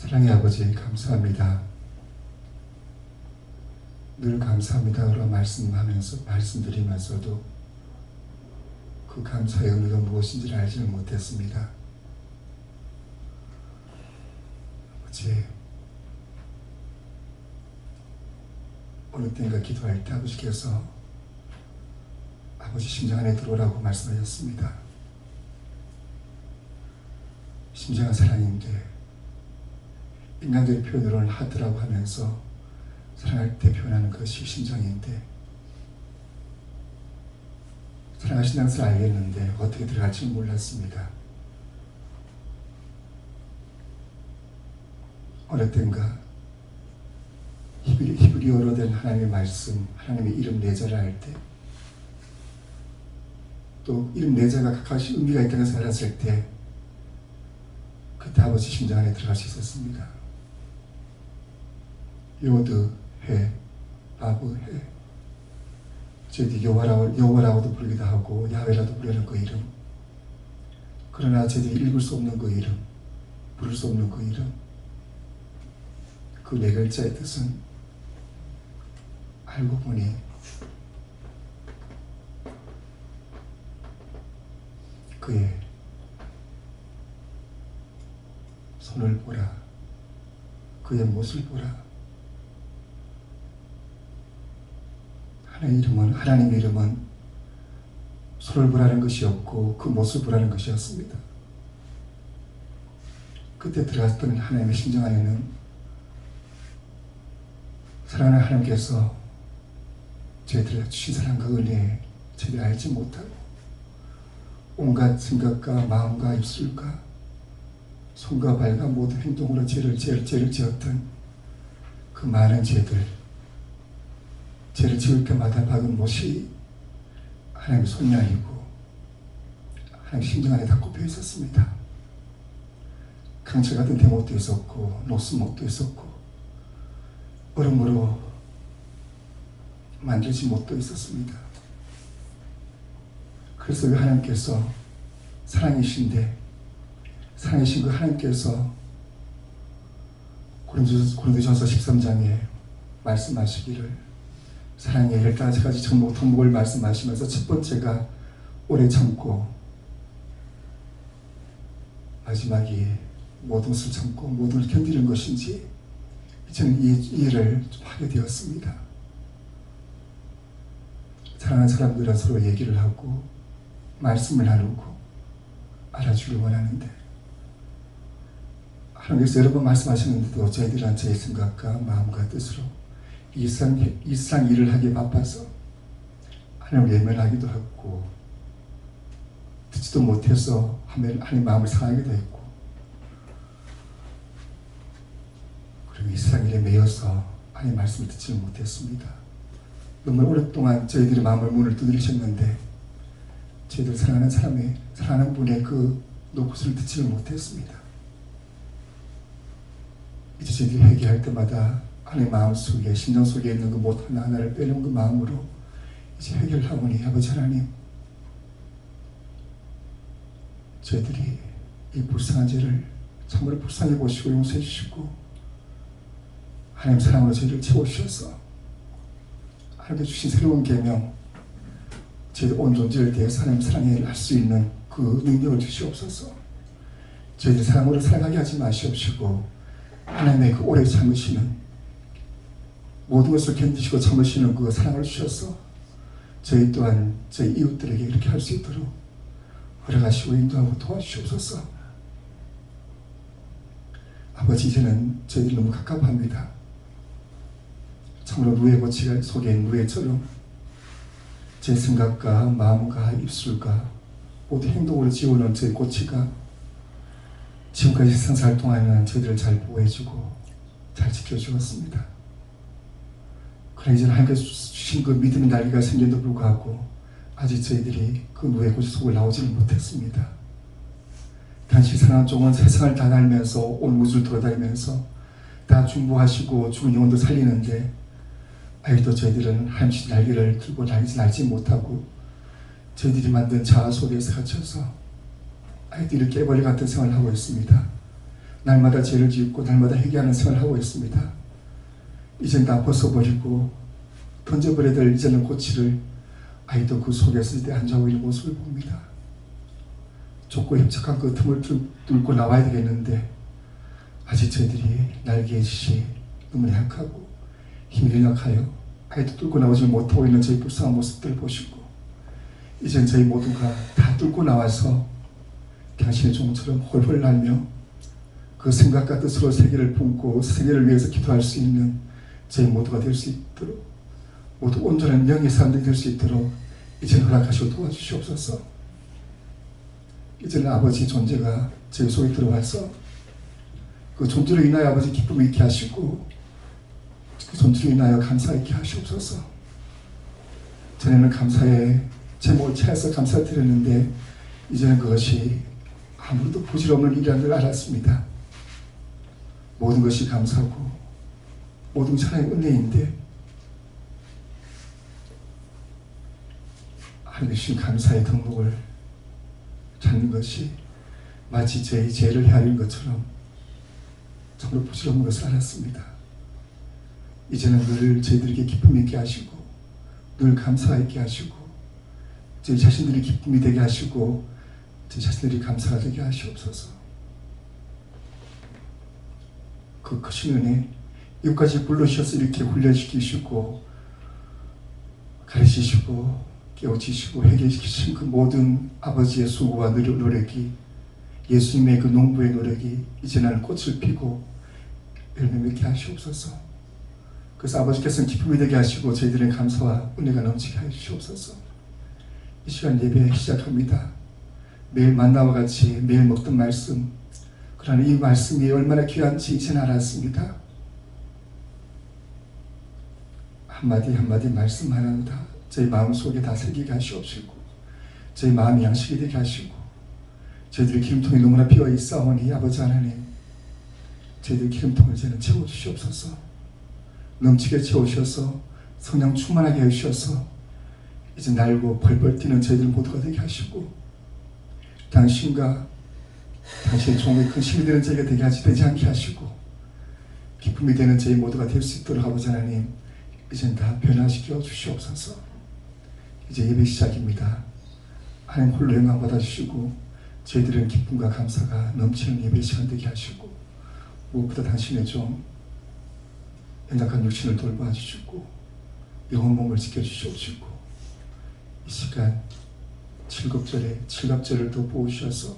사랑의 아버지 감사합니다. 늘 감사합니다로 말씀드리면서도 그 감사의 의미가 무엇인지를 알지는 못했습니다. 아버지, 어느 때인가 기도할 때 아버지께서 아버지 심장 안에 들어오라고 말씀하셨습니다. 심장은 사랑인데 인간들의 표현으로는 하트라고 하면서 사랑할 때 표현하는 것이 심장인데, 사랑하신다는 것을 알겠는데 어떻게 들어갈지 몰랐습니다. 어느 때인가 히브리어로 된 하나님의 말씀, 하나님의 이름 내자를 할 때, 또 이름 내자가 각각씩 의미가 있다는 것을 알았을 때, 그때 아버지 심장 안에 들어갈 수 있었습니다. 요드, 해, 바브, 해. 저희들이 여호와라고도 부르기도 하고 야훼라도 부르는 그 이름. 그러나 저희들이 읽을 수 없는 그 이름, 부를 수 없는 그 이름, 그 네 글자의 뜻은 알고 보니 그의 손을 보라, 그의 못을 보라. 하나님의 이름은 손을 보라는 것이었고 그 못을 보라는 것이었습니다. 그때 들어갔던 하나님의 심정 안에는 사랑하는 하나님께서 저희들의 주신 사랑과 은혜에 저희들이 알지 못하고 온갖 생각과 마음과 입술과 손과 발과 모든 행동으로 죄를 지었던 그 많은 죄를 지을 때마다 박은 못이 하나님의 손이 아니고 하나님의 심정 안에 다 꼽혀 있었습니다. 강철 같은 대못도 있었고 노스못도 있었고 얼음으로 만들지 못도 있었습니다. 그래서 왜 하나님께서 사랑이신데, 사랑이신 그 하나님께서 고린도전서 13장에 말씀하시기를, 사랑의 15가지 덕목을 말씀하시면서 첫 번째가 오래 참고, 마지막이 모든 것을 참고 모든 것을 견디는 것인지 저는 이해를 좀 하게 되었습니다. 사랑하는 사람들은 서로 얘기를 하고 말씀을 나누고 알아주길 원하는데, 하나님께서 여러 번 말씀하시는데도 저희들은 저희 생각과 마음과 뜻으로 일상 일을 하기에 바빠서 하나님을 외면하기도 하고 듣지도 못해서 하나님 마음을 상하기도 했고, 그리고 일상 일에 매여서 하나님 말씀을 듣지 못했습니다. 너무 오랫동안 저희들의 마음을 문을 두드리셨는데 저희들 사랑하는 분의 그 노크스를 듣지를 못했습니다. 이제 저희들이 회개할 때마다 하나님 마음속에, 심장 속에 있는 그 못 하나하나를 빼놓은 그 마음으로 이제 회개를 하오니, 아버지 하나님, 저희들이 이 불쌍한 죄를 참으로 불쌍히 보시고 용서해 주시고 하나님 사랑으로 저희를 채워주셔서 하나님께 주신 새로운 계명, 저희들 온 존재를 대해서 하나님 사랑을 할 수 있는 그 능력을 주시옵소서. 저희들 사랑으로 살아가게 하지 마시옵시고 하나님의 그 오래 참으시는, 모든 것을 견디시고 참으시는 그 사랑을 주셔서 저희 또한 저희 이웃들에게 이렇게 할 수 있도록 허락하시고 인도하고 도와주시옵소서. 아버지, 이제는 저희들이 너무 갑갑합니다. 참으로 누에 고치가 속에 있는 누에처럼 제 생각과 마음과 입술과 모두 행동으로 지어오는 저희 고치가 지금까지 생사할 동안에는 저희들을 잘 보호해주고 잘 지켜주었습니다. 그러나 이제는 하나님께서 주신 그 믿음의 날개가 생긴데도 불구하고 아직 저희들이 그 누에 고치 속을 나오지는 못했습니다. 당시 사랑하는 종은 세상을 다 달면서 온 우주를 돌아다니면서 다 중보하시고 죽은 영혼도 살리는데, 아직도 저희들은 하나님의 날개를 들고 날지 못하고 저희들이 만든 자아 속에서 갇혀서 아직도 이렇게 깨버리 같은 생활을 하고 있습니다. 날마다 죄를 짓고 날마다 회개하는 생활을 하고 있습니다. 이젠 다 벗어버리고 던져버려야 될 이제는 고치를 아이도 그 속에서 이제 앉아오고 있는 모습을 봅니다. 좁고 협착한 그 틈을 뚫고 나와야 되겠는데 아직 저희들이 날개의 짓이 너무 약하고 힘이 연약하여 아이도 뚫고 나오지 못하고 있는 저희 불쌍한 모습들을 보시고 이젠 저희 모두가 다 뚫고 나와서 당신의 종처럼 홀홀 날며 그 생각과 뜻으로 세계를 품고 세계를 위해서 기도할 수 있는 저희 모두가 될 수 있도록 모두 온전한 영의 사람들이 될 수 있도록 이제는 허락하시고 도와주시옵소서. 이제는 아버지 존재가 저희 속에 들어와서 그 존재로 인하여 아버지 기쁨을 있게 하시고 그 존재로 인하여 감사 있게 하시옵소서. 전에는 감사의 제목을 찾아서 감사를 드렸는데 이제는 그것이 아무래도 부질없는 일이라는 걸 알았습니다. 모든 것이 감사고 모든 것이 하나님의 은혜인데 하나님 주신 감사의 덕목을 찾는 것이 마치 저희 죄를 헤아리는 것처럼 정말 부질없는 것을 알았습니다. 이제는 늘 저희들에게 기쁨이 있게 하시고 늘 감사가 있게 하시고 저희 자신들이 기쁨이 되게 하시고 저희 자신들이 감사가 되게 하시옵소서. 그 크신 은혜 이것까지 불러주셔서 이렇게 훈련시키시고 가르치시고 깨우치시고 회개시키신 그 모든 아버지의 수고와 노력이 예수님의 그 농부의 노력이 이제 나는 꽃을 피고 열매 맺게 하시옵소서. 그래서 아버지께서는 기쁨이 되게 하시고 저희들의 감사와 은혜가 넘치게 해주시옵소서. 이 시간 예배 시작합니다. 매일 만나와 같이 매일 먹던 말씀 그러나 이 말씀이 얼마나 귀한지 이제는 알았습니다. 한마디 한마디 말씀 하나도 다 저희 마음속에 다 새기게 하시옵시고 저희 마음이 양식이 되게 하시고 저희들의 기름통이 너무나 비어있사오니 아버지 하나님 저희들 기름통을 이제는 채워주시옵소서. 넘치게 채우셔서 성령 충만하게 해주셔서 이제 날고 벌벌 뛰는 저희들 모두가 되게 하시고 당신과 당신의 종의 큰 힘이 되는 저희가 되지 않게 하시고 기쁨이 되는 저희 모두가 될 수 있도록 아버지 하나님 이젠 다 변화시켜 주시옵소서. 이제 예배 시작입니다. 하나님 홀로 영광 받아주시고 저희들은 기쁨과 감사가 넘치는 예배 시간 되게 하시고 무엇보다 당신의 좀 연약한 육신을 돌봐 주시고 영혼 몸을 지켜주시옵시고 이 시간 칠갑절을 더 보호주셔서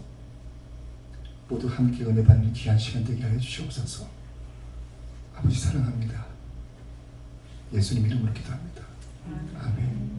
모두 함께 은혜 받는 귀한 시간 되게 하여 주시옵소서. 아버지 사랑합니다. 예수님 이름으로 기도합니다. 아멘.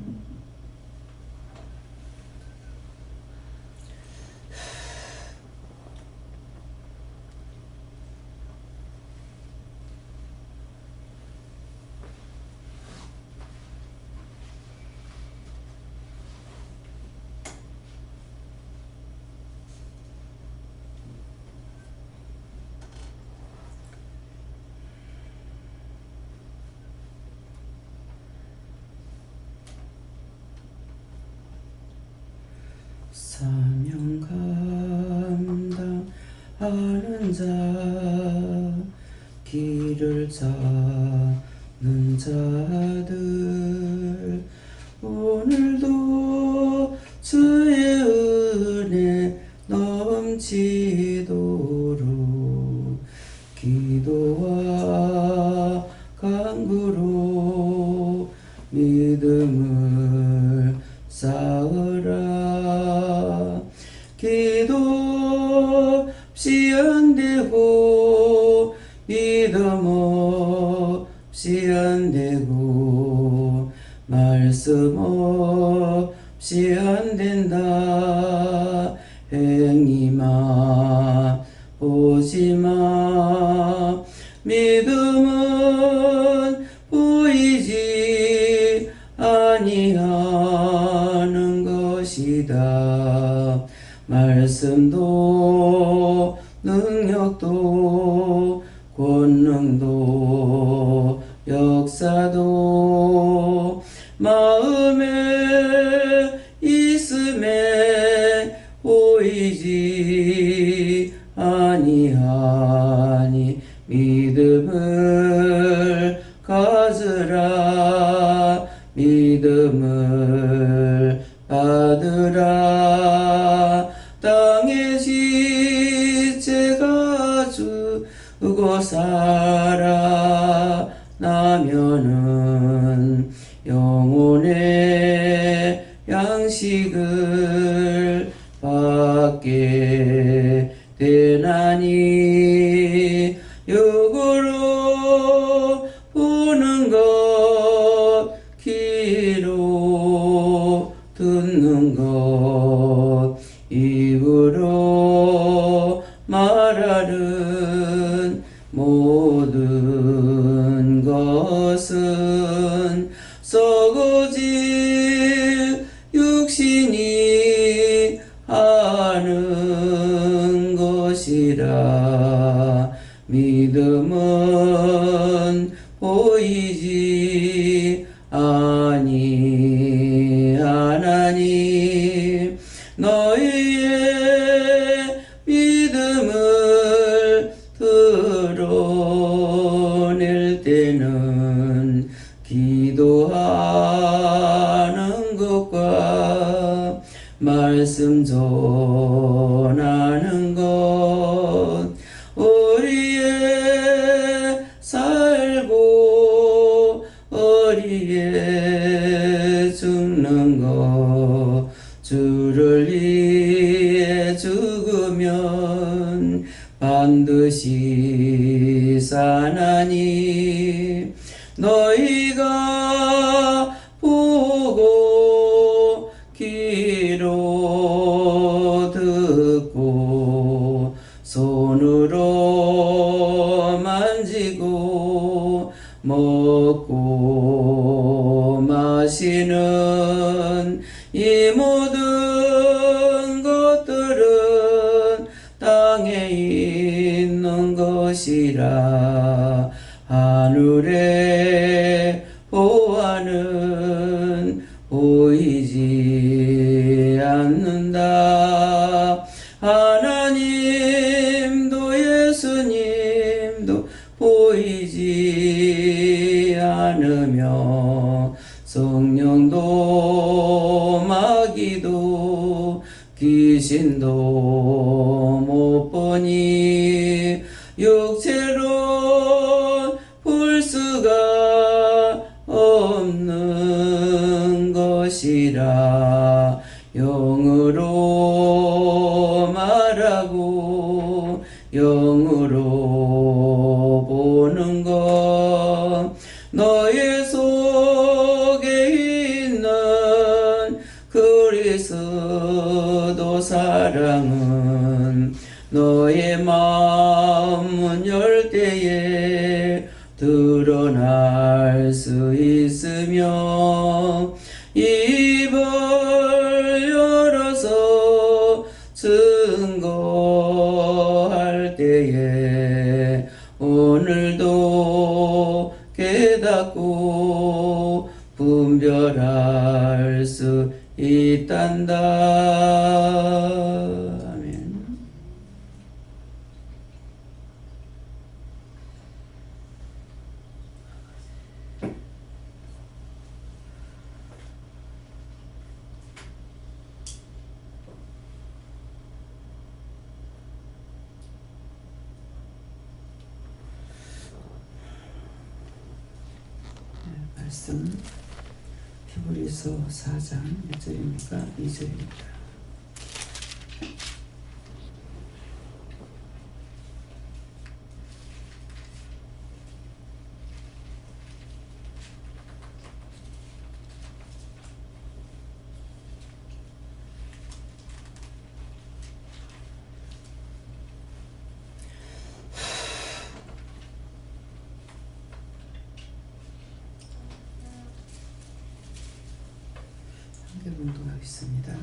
사명 감당하는 자 길을 찾는 자들 오늘도 주의 은혜 넘치도록 기도와 간구로 믿음을 쌓으라. 기도 없이 안 되고 믿음 없이 안 되고 말씀 없이 안 된다. 행위만 보지마. 믿음은 보이지 아니하는 것이다. 말씀도 능력도 권능도 역사도 마음에 있음에 보이지 아니하는 받으라. 땅의 지체가 주고 살아나면은 영혼의 양식을 받게 되나니 육으로 보는 것 귀로 듣는 것 입으로 말하는 모든 것은 썩어질 육신이 하는 것이라. 믿음은 보이지 아니하나니 너희의 믿음을 드러낼 때는 기도하는 것과 말씀 전하는 것 어리에 살고 어리에 죽는 것 주를 위해 죽으면 반드시 사나니 너희가 보고 귀로 듣고 손으로 만지고 먹고 마시는 이 모든 것들은 땅에 있는 것이라. 하늘의 보화는 보이지 않는다. 하나님도 예수님도 보이지 않으며 성령도 마귀도 귀신도 못 보니 육체로 볼 수가 없는 것이라. 영으로 말하고 영으로 보는 것 너의 속에 있는 그리스도 사랑은 너의 마음 열 때에 드러날 수 있으며 입을 열어서 증거할 때에 오늘도 깨닫고 분별할 수 있단다. 아멘. 말씀 히브리서 4장 몇 절입니까? 2절입니다. 운동하겠습니다.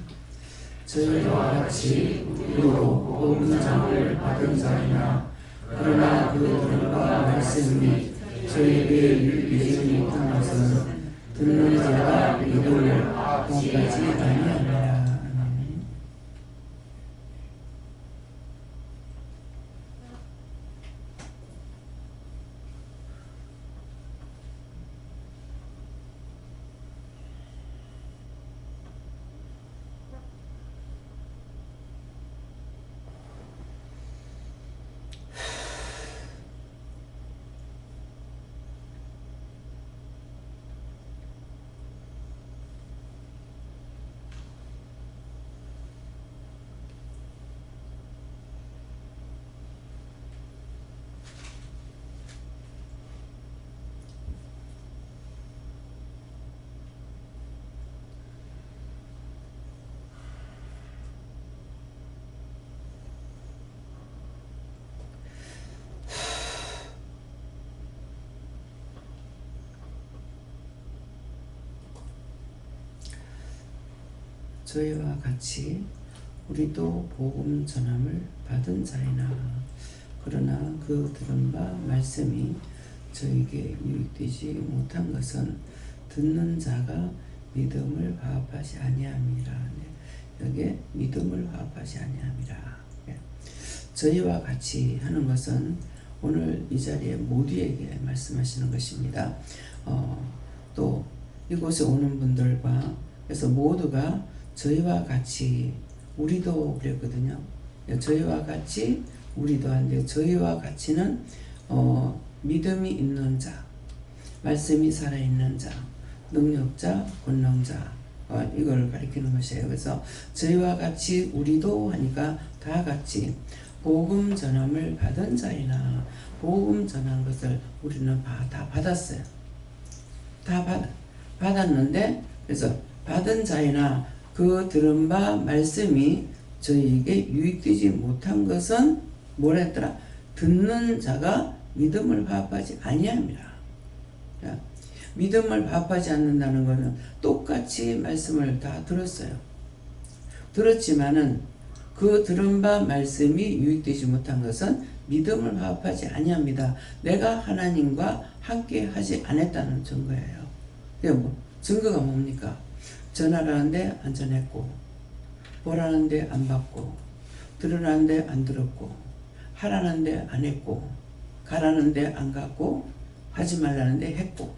저희와 같이 우리로 복음 장을 받은 자이나 그러나 그 들과 말씀 및 저희에게 믿지 못한 것은 듣는 자가 믿음을 본받지 아니하니라. 저희와 같이 우리도 복음 전함을 받은 자이나 그러나 그 들은 바 말씀이 저에게 유익되지 못한 것은 듣는 자가 믿음을 화합하지 아니함이라. 여기에 믿음을 화합하지 아니함이라. 저희와 같이 하는 것은 오늘 이 자리에 모두에게 말씀하시는 것입니다. 또 이곳에 오는 분들과 그래서 모두가 저희와 같이 우리도 그랬거든요. 저희와 같이 우리도 한데 저희와 같이는 믿음이 있는 자, 말씀이 살아있는 자, 능력자, 권능자 이걸 가리키는 것이에요. 그래서 저희와 같이 우리도 하니까 다 같이 복음 전함을 받은 자이나 복음 전한 것을 우리는 다 받았어요. 다 받았는데 그래서 받은 자이나 그 들은 바 말씀이 저희에게 유익되지 못한 것은 뭐라 했더라? 듣는 자가 믿음을 화합하지 아니함이라. 믿음을 화합하지 않는다는 것은 똑같이 말씀을 다 들었어요. 들었지만은 그 들은 바 말씀이 유익되지 못한 것은 믿음을 화합하지 아니합니다. 내가 하나님과 함께 하지 않았다는 증거예요. 증거가 뭡니까? 전하라는데 안 전했고, 보라는데 안 받고, 들으라는데 안 들었고, 하라는데 안 했고, 가라는데 안 갔고, 하지 말라는데 했고.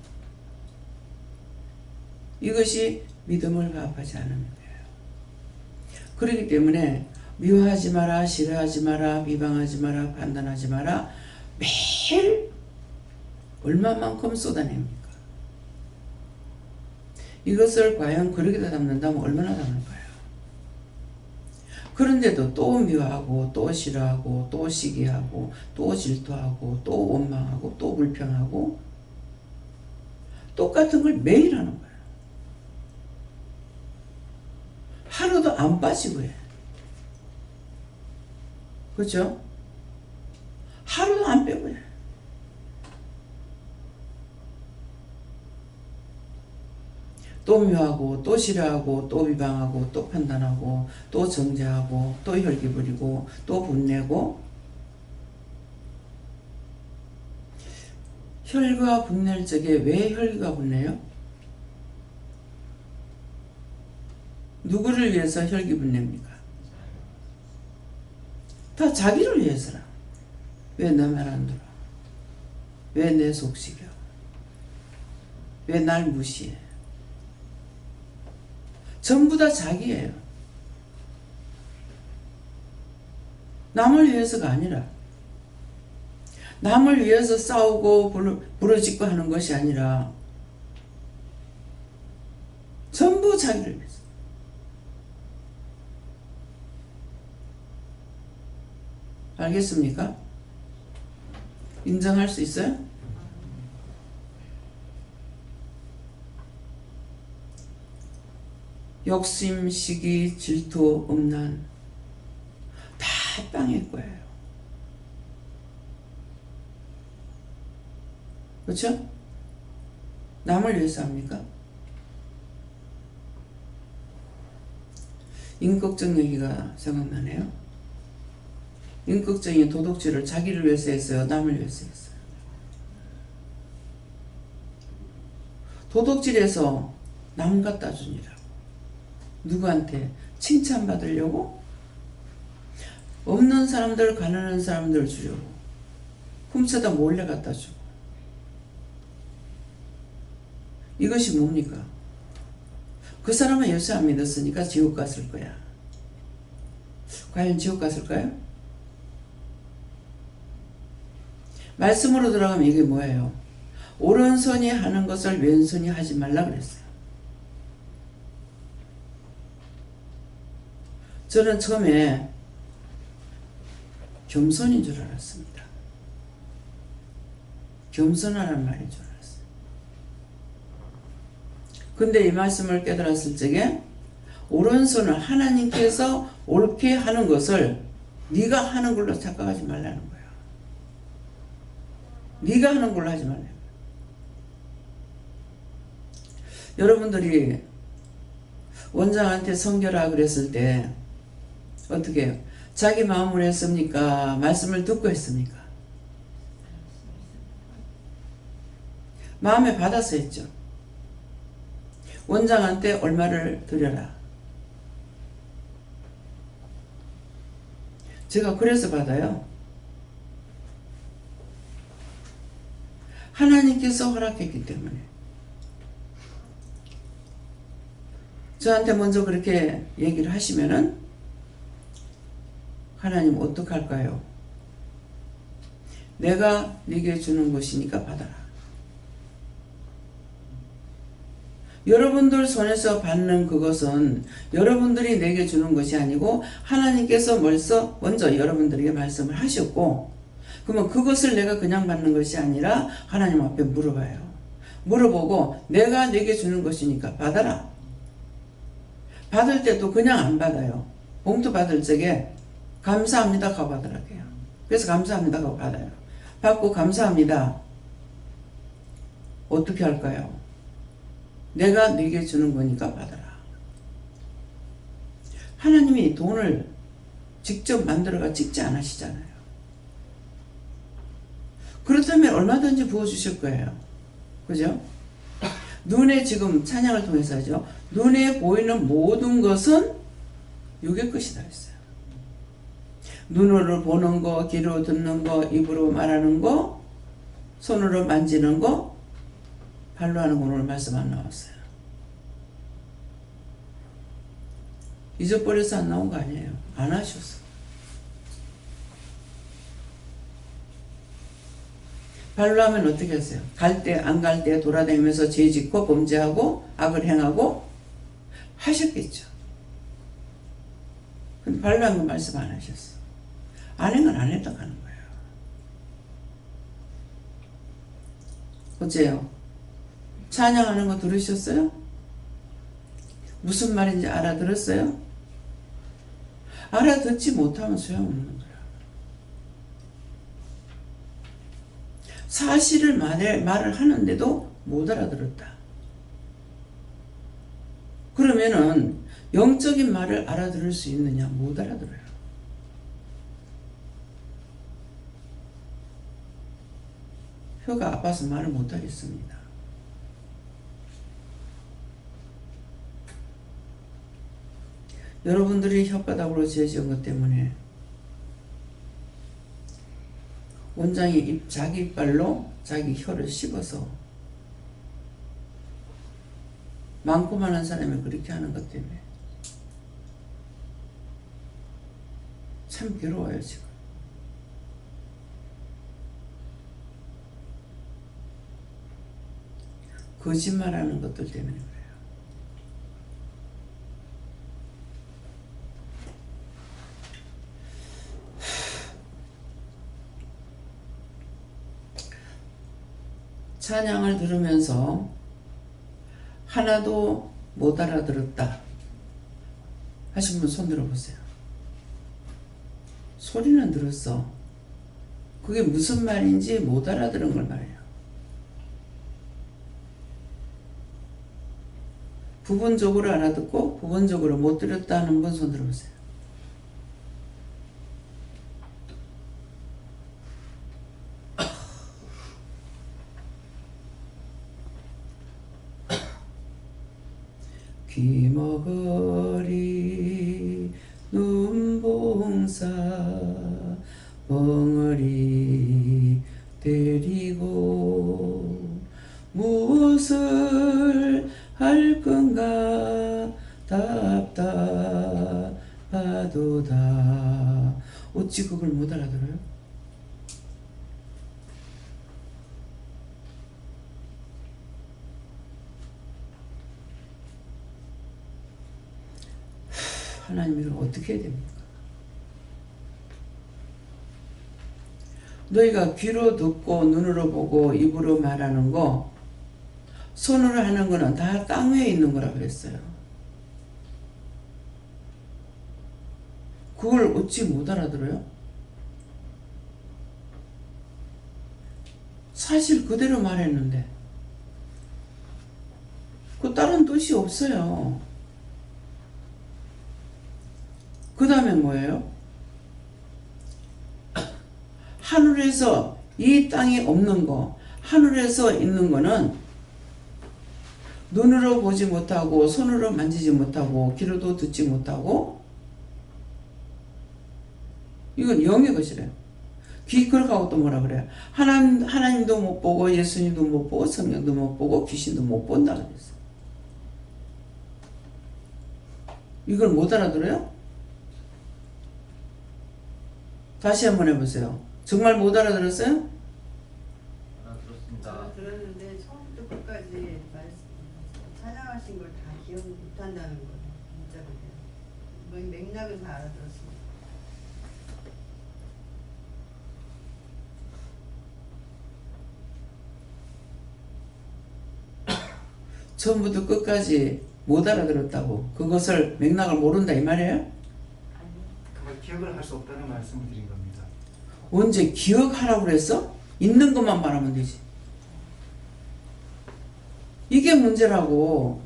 이것이 믿음을 화합하지 않는 거예요. 그렇기 때문에 미워하지 마라, 싫어하지 마라, 비방하지 마라, 판단하지 마라 매일 얼마만큼 쏟아냅니까? 이것을 과연 그렇게 담는다면 얼마나 담을까요? 그런데도 또 미워하고 또 싫어하고 또 시기하고 또 질투하고 또 원망하고 또 불평하고 똑같은 걸 매일 하는 거예요. 하루도 안 빠지고 해. 그렇죠? 하루도 안 빼고 해. 또 미워하고 또 싫어하고 또 비방하고 또 판단하고 또 정죄하고 또 혈기 부리고 또 분내고. 혈기가 분낼 적에 왜 혈기가 분내요? 누구를 위해서 혈기 분냅니까? 다 자기를 위해서라. 왜 내 말 안 들어? 왜 내 속 시켜? 왜 날 무시해? 전부 다 자기예요. 남을 위해서가 아니라, 남을 위해서 싸우고 부러지고 하는 것이 아니라 전부 자기를 위해서. 알겠습니까? 인정할 수 있어요? 욕심, 시기, 질투, 음란 다 빵일 거예요. 그렇죠? 남을 위해서 합니까? 임꺽정 얘기가 생각나네요. 임꺽정이 도둑질을 자기를 위해서 했어요? 남을 위해서 했어요? 도둑질해서 남 갖다 주니라고. 누구한테? 칭찬받으려고? 없는 사람들, 가난한 사람들 주려고. 훔쳐다 몰래 갖다 주고. 이것이 뭡니까? 그 사람은 예수 안 믿었으니까 지옥 갔을 거야. 과연 지옥 갔을까요? 말씀으로 들어가면 이게 뭐예요? 오른손이 하는 것을 왼손이 하지 말라 그랬어요. 저는 처음에 겸손인 줄 알았습니다. 겸손하라는 말인 줄 알았어요. 근데 이 말씀을 깨달았을 적에 오른손을 하나님께서 옳게 하는 것을 네가 하는 걸로 착각하지 말라는 거예요. 네가 하는 걸로 하지 말라는 거예요. 여러분들이 원장한테 섬겨라 그랬을 때 어떻게 해요? 자기 마음으로 했습니까? 말씀을 듣고 했습니까? 마음에 받아서 했죠. 원장한테 얼마를 드려라. 제가 그래서 받아요. 하나님께서 허락했기 때문에. 저한테 먼저 그렇게 얘기를 하시면은 하나님 어떡할까요? 내가 네게 주는 것이니까 받아라. 여러분들 손에서 받는 그것은 여러분들이 내게 주는 것이 아니고 하나님께서 먼저 여러분들에게 말씀을 하셨고, 그러면 그것을 내가 그냥 받는 것이 아니라 하나님 앞에 물어봐요. 물어보고 내가 내게 주는 것이니까 받아라. 받을 때도 그냥 안 받아요. 봉투 받을 적에 감사합니다 하고 받으라고요. 그래서 감사합니다 하고 받아요. 받고 감사합니다. 어떻게 할까요? 내가 네게 주는 거니까 받아라. 하나님이 돈을 직접 만들어가 찍지 않으시잖아요. 그렇다면 얼마든지 부어주실 거예요. 그죠? 눈에 지금 찬양을 통해서 하죠. 눈에 보이는 모든 것은 육의 것이다 했어요. 눈으로 보는 거, 귀로 듣는 거, 입으로 말하는 거, 손으로 만지는 거, 발로 하는 건 오늘 말씀 안 나왔어요. 잊어버려서 안 나온 거 아니에요. 안 하셨어. 발로 하면 어떻게 하세요? 갈 때, 안 갈 때 돌아다니면서 죄 짓고 범죄하고 악을 행하고 하셨겠죠. 근데 발로 하면 말씀 안 하셨어. 안 한 건 안 했다고 하는 거예요. 어째요? 찬양하는 거 들으셨어요? 무슨 말인지 알아들었어요? 알아듣지 못하면 소용없는 거예요. 사실을 말을 하는데도 못 알아들었다. 그러면은 영적인 말을 알아들을 수 있느냐? 못 알아들어요. 혀가 아파서 말을 못 하겠습니다. 여러분들이 혓바닥으로 지어진 것 때문에 원장이 자기 이빨로 자기 혀를 씹어서 많고 많은 사람이 그렇게 하는 것 때문에 참 괴로워요 지금. 거짓말하는 것들 때문에 그래요. 찬양을 들으면서 하나도 못 알아들었다 하신 분 손 들어보세요. 소리는 들었어. 그게 무슨 말인지 못 알아들은 걸 말해요. 부분적으로 알아듣고 부분적으로 못 들었다는 분 손 들어보세요. 귀머거리 눈봉사 벙어리 데리고 무엇을 할 건가 답답하도다. 어찌 그걸 못 알아들어요? 하나님 이걸 어떻게 해야 됩니까? 너희가 귀로 듣고 눈으로 보고 입으로 말하는 거 손으로 하는 거는 다 땅 위에 있는 거라 그랬어요. 그걸 어찌 못 알아들어요? 사실 그대로 말했는데 그 다른 뜻이 없어요. 그 다음에 뭐예요? 하늘에서 이 땅에 없는 거, 하늘에서 있는 거는 눈으로 보지 못하고 손으로 만지지 못하고 귀로도 듣지 못하고 이건 영의 것이래요. 그렇게 하고 또 뭐라 그래요? 하나님도 못 보고 예수님도 못 보고 성령도 못 보고 귀신도 못 본다 그랬어요. 이걸 못 알아들어요? 다시 한번 해보세요. 정말 못 알아들었어요? 알아들었습니다. 들었는데 처음부터 끝까지 찬양하신 걸 다 기억 못한다는 거예요. 진짜 그래요. 맥락은 다 알아들었습니다. 처음부터 끝까지 못 알아들었다고 그것을 맥락을 모른다 이 말이에요? 그걸 기억을 할 수 없다는 말씀을 드린 겁니다. 언제 기억하라고 그랬어? 있는 것만 말하면 되지. 이게 문제라고.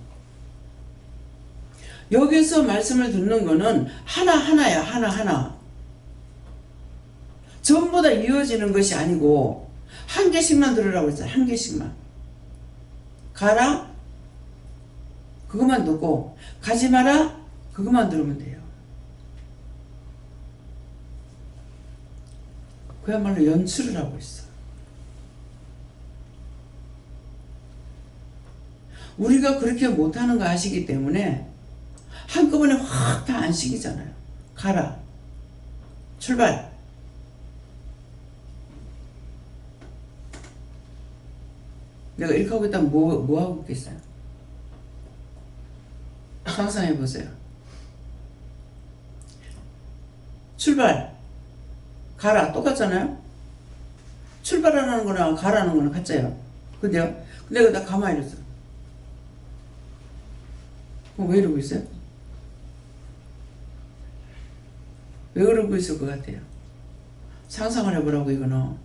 여기서 말씀을 듣는 거는 하나하나야. 하나하나. 전부 다 이어지는 것이 아니고 한 개씩만 들으라고 했잖아. 한 개씩만. 가라? 그것만 듣고 가지 마라? 그것만 들으면 돼요. 그야말로 연출을 하고 있어. 우리가 그렇게 못하는 거 아시기 때문에 한꺼번에 확 다 안 시키잖아요. 가라. 출발. 내가 이렇게 하고 있다면 뭐 하고 있겠어요? 상상해 보세요. 출발. 가라. 똑같잖아요? 출발하는 거랑 가라는 거는 같아요. 근데요? 근데 나 가만히 있어. 왜 이러고 있어요? 왜 그러고 있을 것 같아요? 상상을 해보라고 이거는.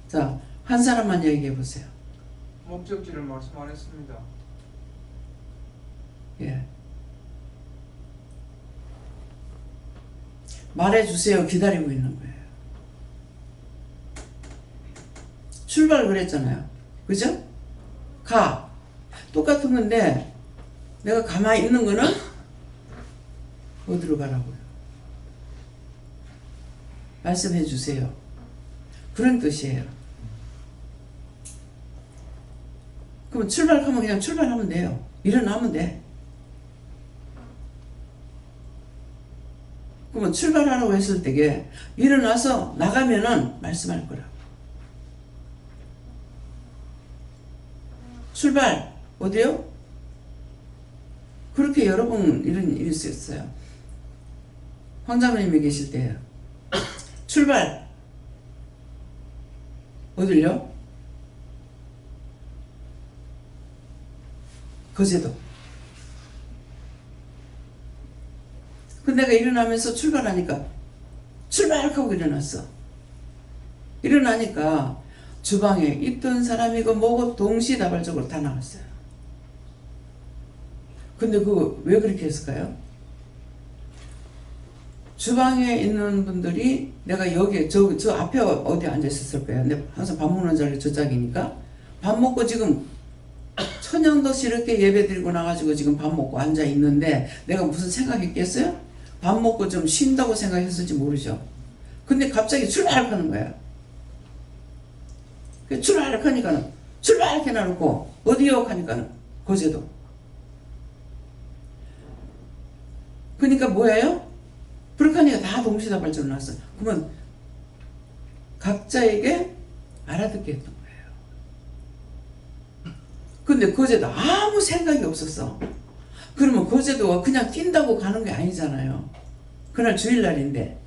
자, 한 사람만 얘기해 보세요. 목적지를 말씀 안 했습니다. 예. 말해주세요. 기다리고 있는 거예요. 출발 그랬잖아요. 그죠? 가. 똑같은 건데 내가 가만히 있는 거는 어디로 가라고요? 말씀해 주세요. 그런 뜻이에요. 그럼 출발하면 그냥 출발하면 돼요. 일어나면 돼. 그러면 출발하라고 했을 때에 일어나서 나가면은 말씀할 거라고. 출발 어디요? 그렇게 여러 번 이런 일이 있었어요. 황자님이 계실 때요. 출발 어딜요? 거제도. 근데 내가 일어나면서 출발하니까 출발하고 일어났어. 일어나니까 주방에 있던 사람이고 뭐고 동시다발적으로 다 나왔어요. 근데 그거 왜 그렇게 했을까요? 주방에 있는 분들이 내가 여기 저 앞에 어디 앉아 있었을 거예요. 근데 항상 밥 먹는 자리 저짝이니까 밥 먹고 지금 천연도시 이렇게 예배 드리고 나가지고 지금 밥 먹고 앉아 있는데 내가 무슨 생각했겠어요? 밥 먹고 좀 쉰다고 생각했을지 모르죠. 근데 갑자기 출발하는 거야. 출발하니까는 출발 이렇게 놔놓고 어디요? 하니까는 거제도. 그러니까 뭐예요? 그렇게 다 동시다발적으로 나왔어. 그러면 각자에게 알아듣게 했던 거예요. 근데 거제도 아무 생각이 없었어. 그러면 거제도가 그냥 뛴다고 가는 게 아니잖아요. 그날 주일날인데.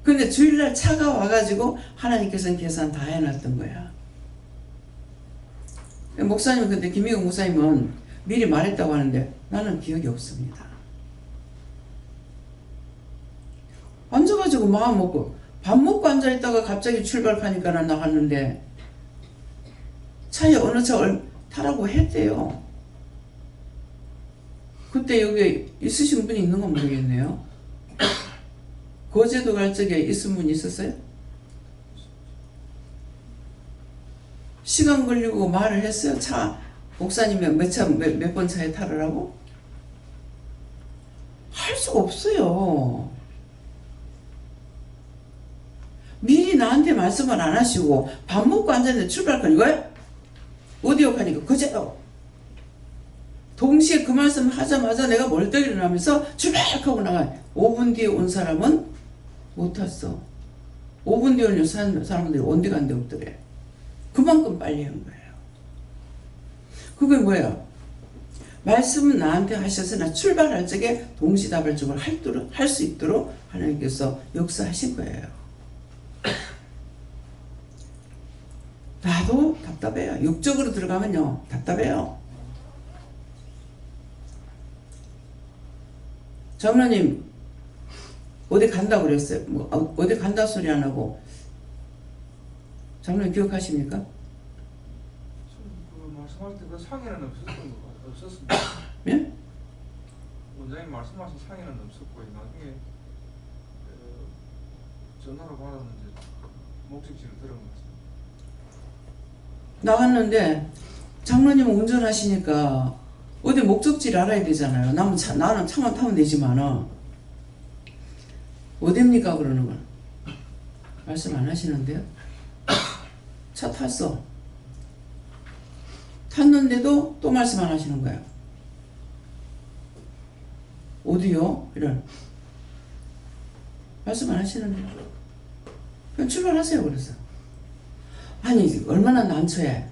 근데 주일날 차가 와가지고 하나님께서는 계산 다 해놨던 거야. 목사님은 근데 김미국 목사님은 미리 말했다고 하는데 나는 기억이 없습니다. 앉아가지고 마음 먹고 밥 먹고 앉아있다가 갑자기 출발하니까 나갔는데 차에 어느 차 타라고 했대요. 그때 여기 있으신 분이 있는 건 모르겠네요. 거제도 갈 적에 있은 분이 있었어요? 시간 걸리고 말을 했어요? 차, 목사님이 몇 번 차에 타르라고? 할 수가 없어요. 미리 나한테 말씀을 안 하시고 밥 먹고 앉았는데 출발할 이거야? 어디요? 가니까 거제도. 동시에 그 말씀 하자마자 내가 멀떡이 일어나면서 출발하고 나가. 5분 뒤에 온 사람은 못 탔어. 5분 뒤에 온 사람들이 온데 간데 없더래. 그만큼 빨리 한 거예요. 그게 뭐예요? 말씀은 나한테 하셔서 나 출발할 적에 동시다발적으로 할 수 있도록 하나님께서 역사하신 거예요. 나도 답답해요. 육적으로 들어가면요 답답해요. 장로님 어디 간다고 그랬어요. 어디 간다 소리 안 하고. 장로님 기억하십니까? 그 말씀할 때 그 상해는 없었습니다. 예? 원장님 말씀하신 상해는 없었고 나중에 전화로 받았는데 목적지를 들은 것 같습니다. 나갔는데 장로님은 운전하시니까 어디 목적지를 알아야 되잖아요. 나는 차만 타면 되지만 어딥니까 그러는 걸 말씀 안 하시는데요. 차 탔어. 탔는데도 또 말씀 안 하시는 거예요. 어디요? 이런 말씀 안 하시는데요. 그냥 출발하세요. 그래서 아니 얼마나 난처해.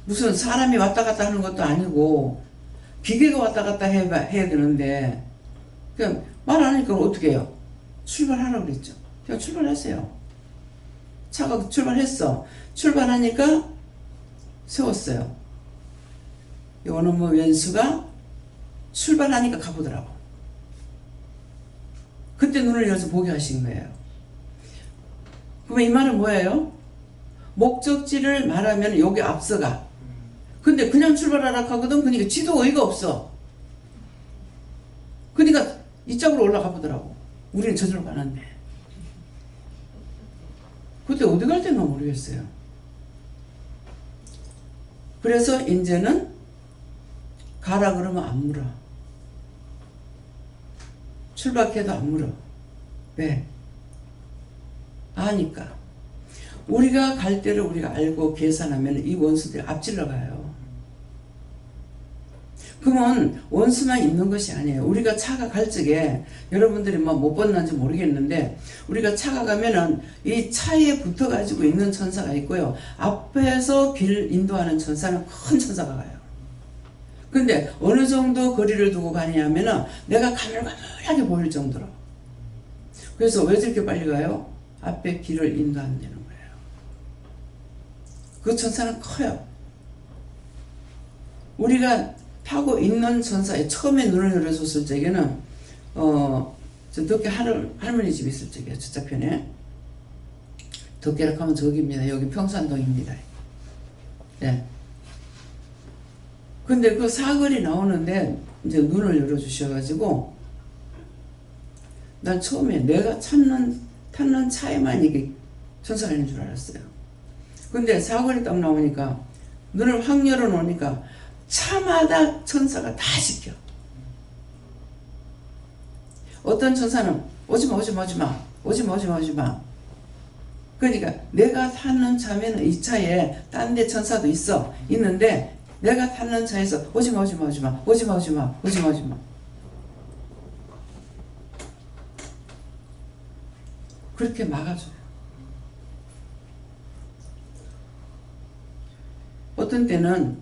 무슨 사람이 왔다 갔다 하는 것도 아니고 기계가 왔다 갔다 해야 되는데 그냥 말 안 하니까 어떻게 해요? 출발하라고 그랬죠. 그냥 출발하세요. 차가 출발했어. 출발하니까 세웠어요. 어느 뭐 왼수가 출발하니까 가보더라고. 그때 눈을 열어서 보게 하신 거예요. 그러면 이 말은 뭐예요? 목적지를 말하면 여기 앞서가. 근데 그냥 출발하라 하거든. 그러니까 지도 어이가 없어. 그러니까 이쪽으로 올라가 보더라고. 우리는 저절로 가는데. 그때 어디 갈 때는 모르겠어요. 그래서 이제는 가라 그러면 안 물어. 출발해도 안 물어. 왜? 아니까. 우리가 갈 때를 우리가 알고 계산하면 이 원수들이 앞질러 가요. 그러면 원수만 있는 것이 아니에요. 우리가 차가 갈 적에 여러분들이 뭐 못 봤는지 모르겠는데 우리가 차가 가면은 이 차에 붙어 가지고 있는 천사가 있고요. 앞에서 길 인도하는 천사는 큰 천사가 가요. 근데 어느 정도 거리를 두고 가냐면은 내가 가물가물하게 보일 정도로. 그래서 왜 저렇게 빨리 가요? 앞에 길을 인도한다는 거예요. 그 천사는 커요. 우리가 타고 있는 천사에 처음에 눈을 열어줬을 적에는 저 덕계 할머니 집 있을 적이에요. 저쪽편에. 덕계라고 하면 저기입니다. 여기 평산동입니다. 네. 근데 그 사거리 나오는데 이제 눈을 열어주셔가지고 난 처음에 내가 탔는 차에만 이게 천사가 있는 줄 알았어요. 근데 사거리 딱 나오니까 눈을 확 열어놓으니까 차마다 천사가 다 지켜. 어떤 천사는 오지마 오지마 오지마 오지마 오지마 오지마. 그러니까 내가 타는 차면 이 차에 딴 데 천사도 있는데 내가 타는 차에서 오지마 오지마 오지마 오지마 오지마 오지마 오지마. 그렇게 막아줘요. 어떤 때는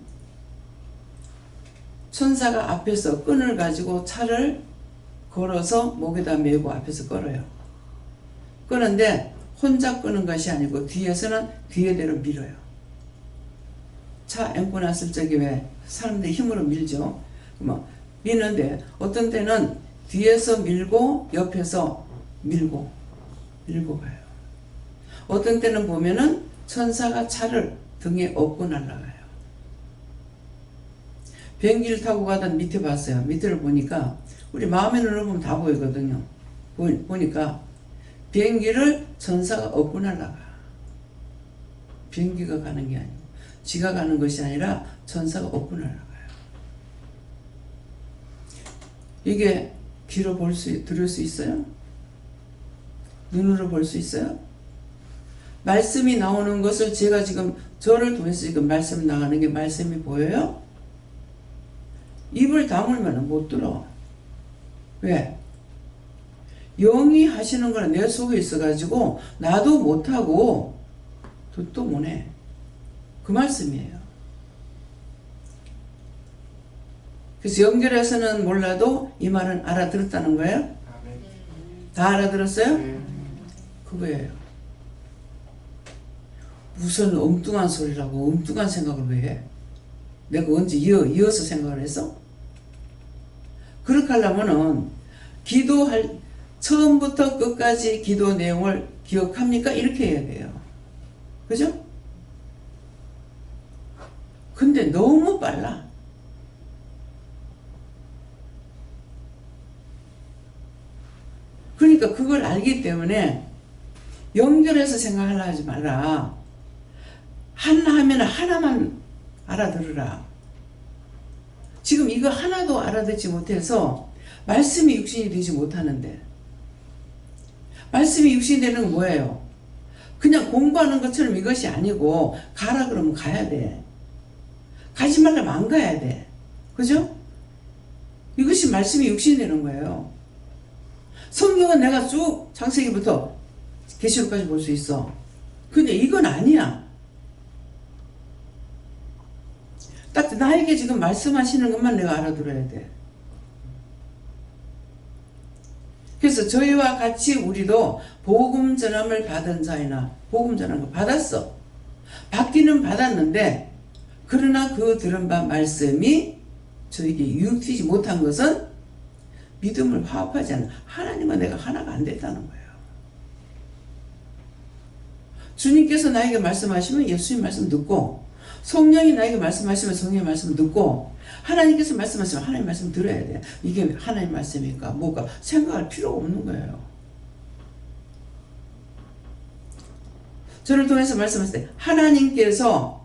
천사가 앞에서 끈을 가지고 차를 걸어서 목에다 메고 앞에서 끌어요. 끄는데 혼자 끄는 것이 아니고 뒤에서는 뒤에대로 밀어요. 차 앵고 났을 적에 왜 사람들이 힘으로 밀죠. 뭐 미는데 어떤 때는 뒤에서 밀고 옆에서 밀고 가요. 어떤 때는 보면은 천사가 차를 등에 업고 날아가요. 비행기를 타고 가던 밑에 봤어요. 밑에를 보니까 우리 마음의 눈으로 보면 다 보이거든요. 보니까 비행기를 천사가 업고 날아가. 비행기가 가는 게 아니고 지가 가는 것이 아니라 천사가 업고 날아가요. 이게 귀로 들을 수 있어요? 눈으로 볼 수 있어요? 말씀이 나오는 것을 제가 지금 저를 통해서 지금 말씀 나가는 게 말씀이 보여요? 입을 다물면 못 들어. 왜? 영이 하시는 거는 내 속에 있어가지고 나도 못하고 듣도 못해. 그 말씀이에요. 그래서 연결해서는 몰라도 이 말은 알아들었다는 거예요? 아멘. 다 알아들었어요? 네. 그거예요. 무슨 엉뚱한 소리라고 엉뚱한 생각을 왜 해? 내가 언제 이어서 생각을 했어? 그렇게 하려면은 기도할 처음부터 끝까지 기도 내용을 기억합니까? 이렇게 해야 돼요. 그죠? 근데 너무 빨라. 그러니까 그걸 알기 때문에 연결해서 생각하려 하지 마라. 하나 하면 하나만 알아들으라. 지금 이거 하나도 알아듣지 못해서 말씀이 육신이 되지 못하는데, 말씀이 육신이 되는 건 뭐예요? 그냥 공부하는 것처럼 이것이 아니고 가라 그러면 가야 돼. 가지 말라면 안 가야 돼. 그죠? 이것이 말씀이 육신이 되는 거예요. 성경은 내가 쭉 창세기부터 계시록까지 볼 수 있어. 근데 이건 아니야. 딱 나에게 지금 말씀하시는 것만 내가 알아들어야 돼. 그래서 저희와 같이 우리도 복음 전함을 받은 자이나, 복음 전함을 받았어. 받기는 받았는데, 그러나 그 들은 바 말씀이 저에게 유익되지 못한 것은 믿음을 화합하지 않는, 하나님과 내가 하나가 안 됐다는 거예요. 주님께서 나에게 말씀하시면 예수님 말씀 듣고, 성령이 나에게 말씀하시면 성령의 말씀 듣고, 하나님께서 말씀하시면 하나님 말씀 들어야 돼. 이게 하나님 말씀일까 뭐가 생각할 필요가 없는 거예요. 저를 통해서 말씀하실 때 하나님께서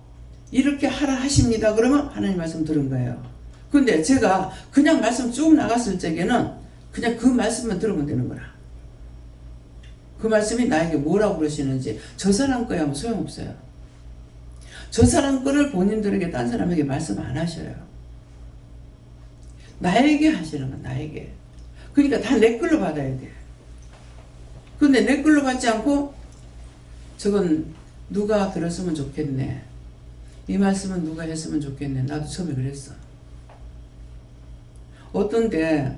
이렇게 하라 하십니다. 그러면 하나님 말씀 들은 거예요. 근데 제가 그냥 말씀 쭉 나갔을 적에는 그냥 그 말씀만 들으면 되는 거라. 그 말씀이 나에게 뭐라고 그러시는지 저 사람 거야 하면 소용없어요. 저 사람 거를 본인들에게 딴 사람에게 말씀 안 하셔요. 나에게 하시는 건 나에게. 그러니까 다 내 걸로 받아야 돼. 근데 내 걸로 받지 않고 저건 누가 들었으면 좋겠네. 이 말씀은 누가 했으면 좋겠네. 나도 처음에 그랬어. 어떤 때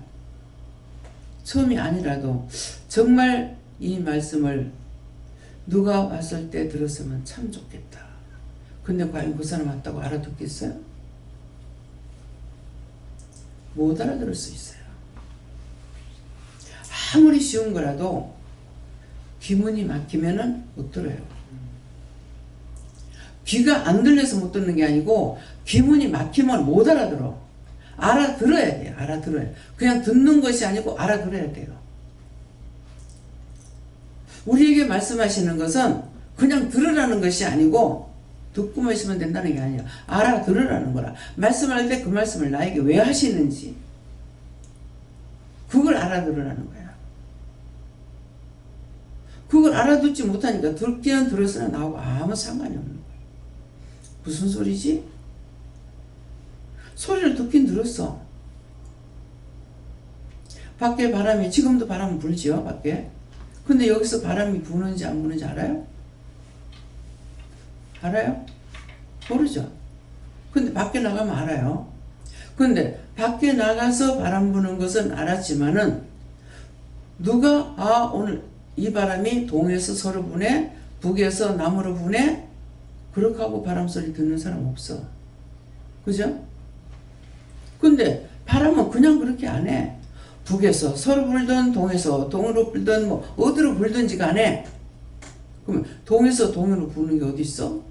처음이 아니라도 정말 이 말씀을 누가 왔을 때 들었으면 참 좋겠다. 근데 과연 그 사람 왔다고 알아듣겠어요? 못 알아들을 수 있어요. 아무리 쉬운 거라도 귀문이 막히면은 못 들어요. 귀가 안 들려서 못 듣는 게 아니고 귀문이 막히면 못 알아들어. 알아들어야 돼요. 알아들어야. 그냥 듣는 것이 아니고 알아들어야 돼요. 우리에게 말씀하시는 것은 그냥 들으라는 것이 아니고 듣고만 있으면 된다는 게 아니야. 알아들으라는 거라. 말씀할 때 그 말씀을 나에게 왜 하시는지 그걸 알아들으라는 거야. 그걸 알아듣지 못하니까 듣기는 들었으나 나하고 아무 상관이 없는 거야. 무슨 소리지? 소리를 듣긴 들었어. 밖에 바람이, 지금도 바람 불죠, 밖에. 근데 여기서 바람이 부는지 안 부는지 알아요? 알아요? 모르죠. 근데 밖에 나가면 알아요. 근데 밖에 나가서 바람 부는 것은 알았지만은 누가 오늘 이 바람이 동에서 서로 부네, 북에서 남으로 부네, 그렇게 하고 바람 소리 듣는 사람 없어. 그죠? 근데 바람은 그냥 그렇게 안 해. 북에서 서로 불든 동에서 동으로 불든 뭐 어디로 불든지 간에 그러면 동에서 동으로 부는 게 어디 있어?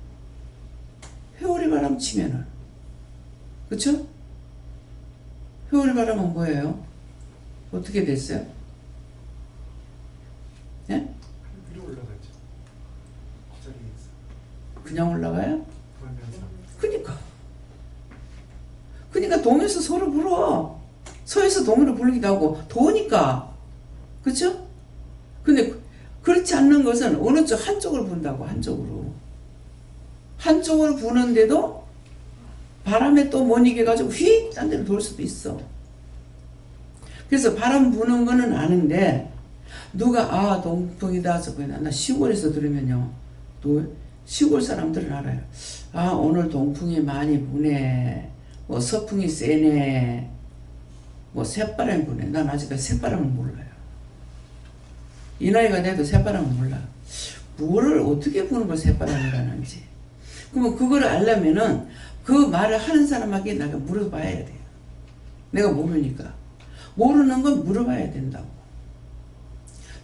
회오리 바람 치면은, 그쵸? 회오리 바람은 뭐예요? 어떻게 됐어요? 예? 위로 올라갔죠. 그 자리에서 그냥 올라가요? 불면서. 그러니까 동에서 서로 불어. 서에서 동으로 불기도 하고 도니까. 그쵸? 근데 그렇지 않는 것은 어느 쪽 한쪽으로 분다고. 한쪽으로 부는데도 바람에 또 못 이겨가지고 휙 딴 데로 돌 수도 있어. 그래서 바람 부는 거는 아는데 누가 동풍이다 저거나 나 시골에서 들으면요. 또 시골 사람들은 알아요. 오늘 동풍이 많이 부네. 뭐 서풍이 세네. 뭐 새바람이 부네. 난 아직까지 새바람을 몰라요. 이 나이가 돼도 새바람을 몰라. 뭐를 어떻게 부는 걸 새바람이라는지. 그러면 그걸 알려면은 그 말을 하는 사람에게 내가 물어봐야 돼요. 내가 모르니까. 모르는 건 물어봐야 된다고.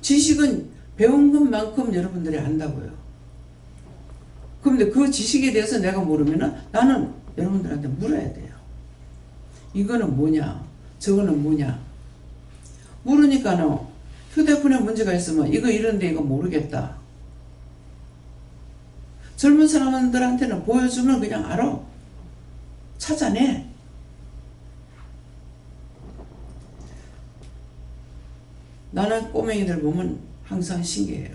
지식은 배운 것만큼 여러분들이 안다고요. 그런데 그 지식에 대해서 내가 모르면은 나는 여러분들한테 물어야 돼요. 이거는 뭐냐? 저거는 뭐냐? 모르니까는 휴대폰에 문제가 있으면 이거 이런데 이거 모르겠다. 젊은 사람들한테는 보여주면 그냥 알아. 찾아내. 나는 꼬맹이들 보면 항상 신기해요.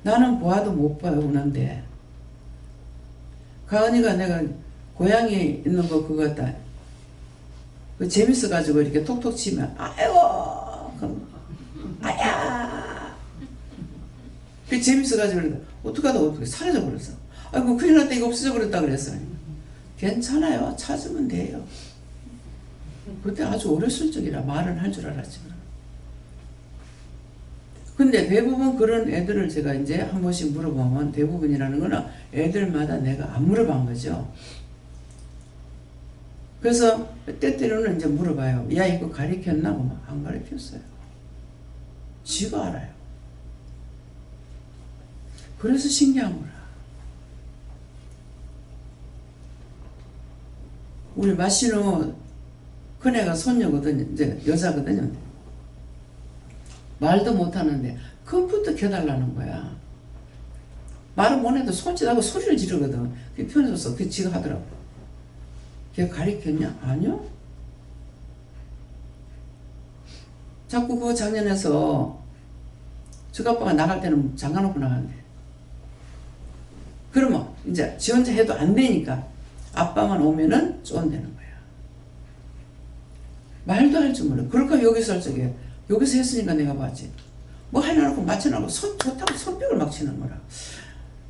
나는 보아도 못 봐요, 우는데. 가은이가 내가 고양이 있는 거 그거 같다. 그 재밌어가지고 이렇게 톡톡 치면, 아이고! 그럼, 아야! 그 재밌어가지고, 어떻게 사라져버렸어. 아이고, 큰일 났다, 이거 없어져버렸다 그랬어요. 괜찮아요. 찾으면 돼요. 그때 아주 어렸을 적이라 말은 할 줄 알았지만. 근데 대부분 그런 애들을 제가 이제 한 번씩 물어보면 대부분이라는 거는 애들마다 내가 안 물어본 거죠. 그래서 때때로는 이제 물어봐요. 야, 이거 가르쳤나? 그러면 안 가르쳤어요. 지가 알아요. 그래서 신기한 거라. 우리 마시노 큰애가 손녀거든요. 이제 여자거든요. 말도 못하는데 컴퓨터 켜달라는 거야. 말은 못해도 손짓하고 소리를 지르거든. 그게 편해졌어. 그게 지가 하더라고. 걔 가르쳤냐? 아니요. 자꾸 그 작년에서 저 아빠가 나갈 때는 잠가놓고 나간대. 그러면 이제 지 혼자 해도 안 되니까 아빠만 오면은 쫀대는 거야. 말도 할 줄 몰라. 그러니까 여기서 할 적에 여기서 했으니까 내가 봤지. 뭐 해놔놓고 맞춰놓고 좋다고 손뼉을 막 치는 거라.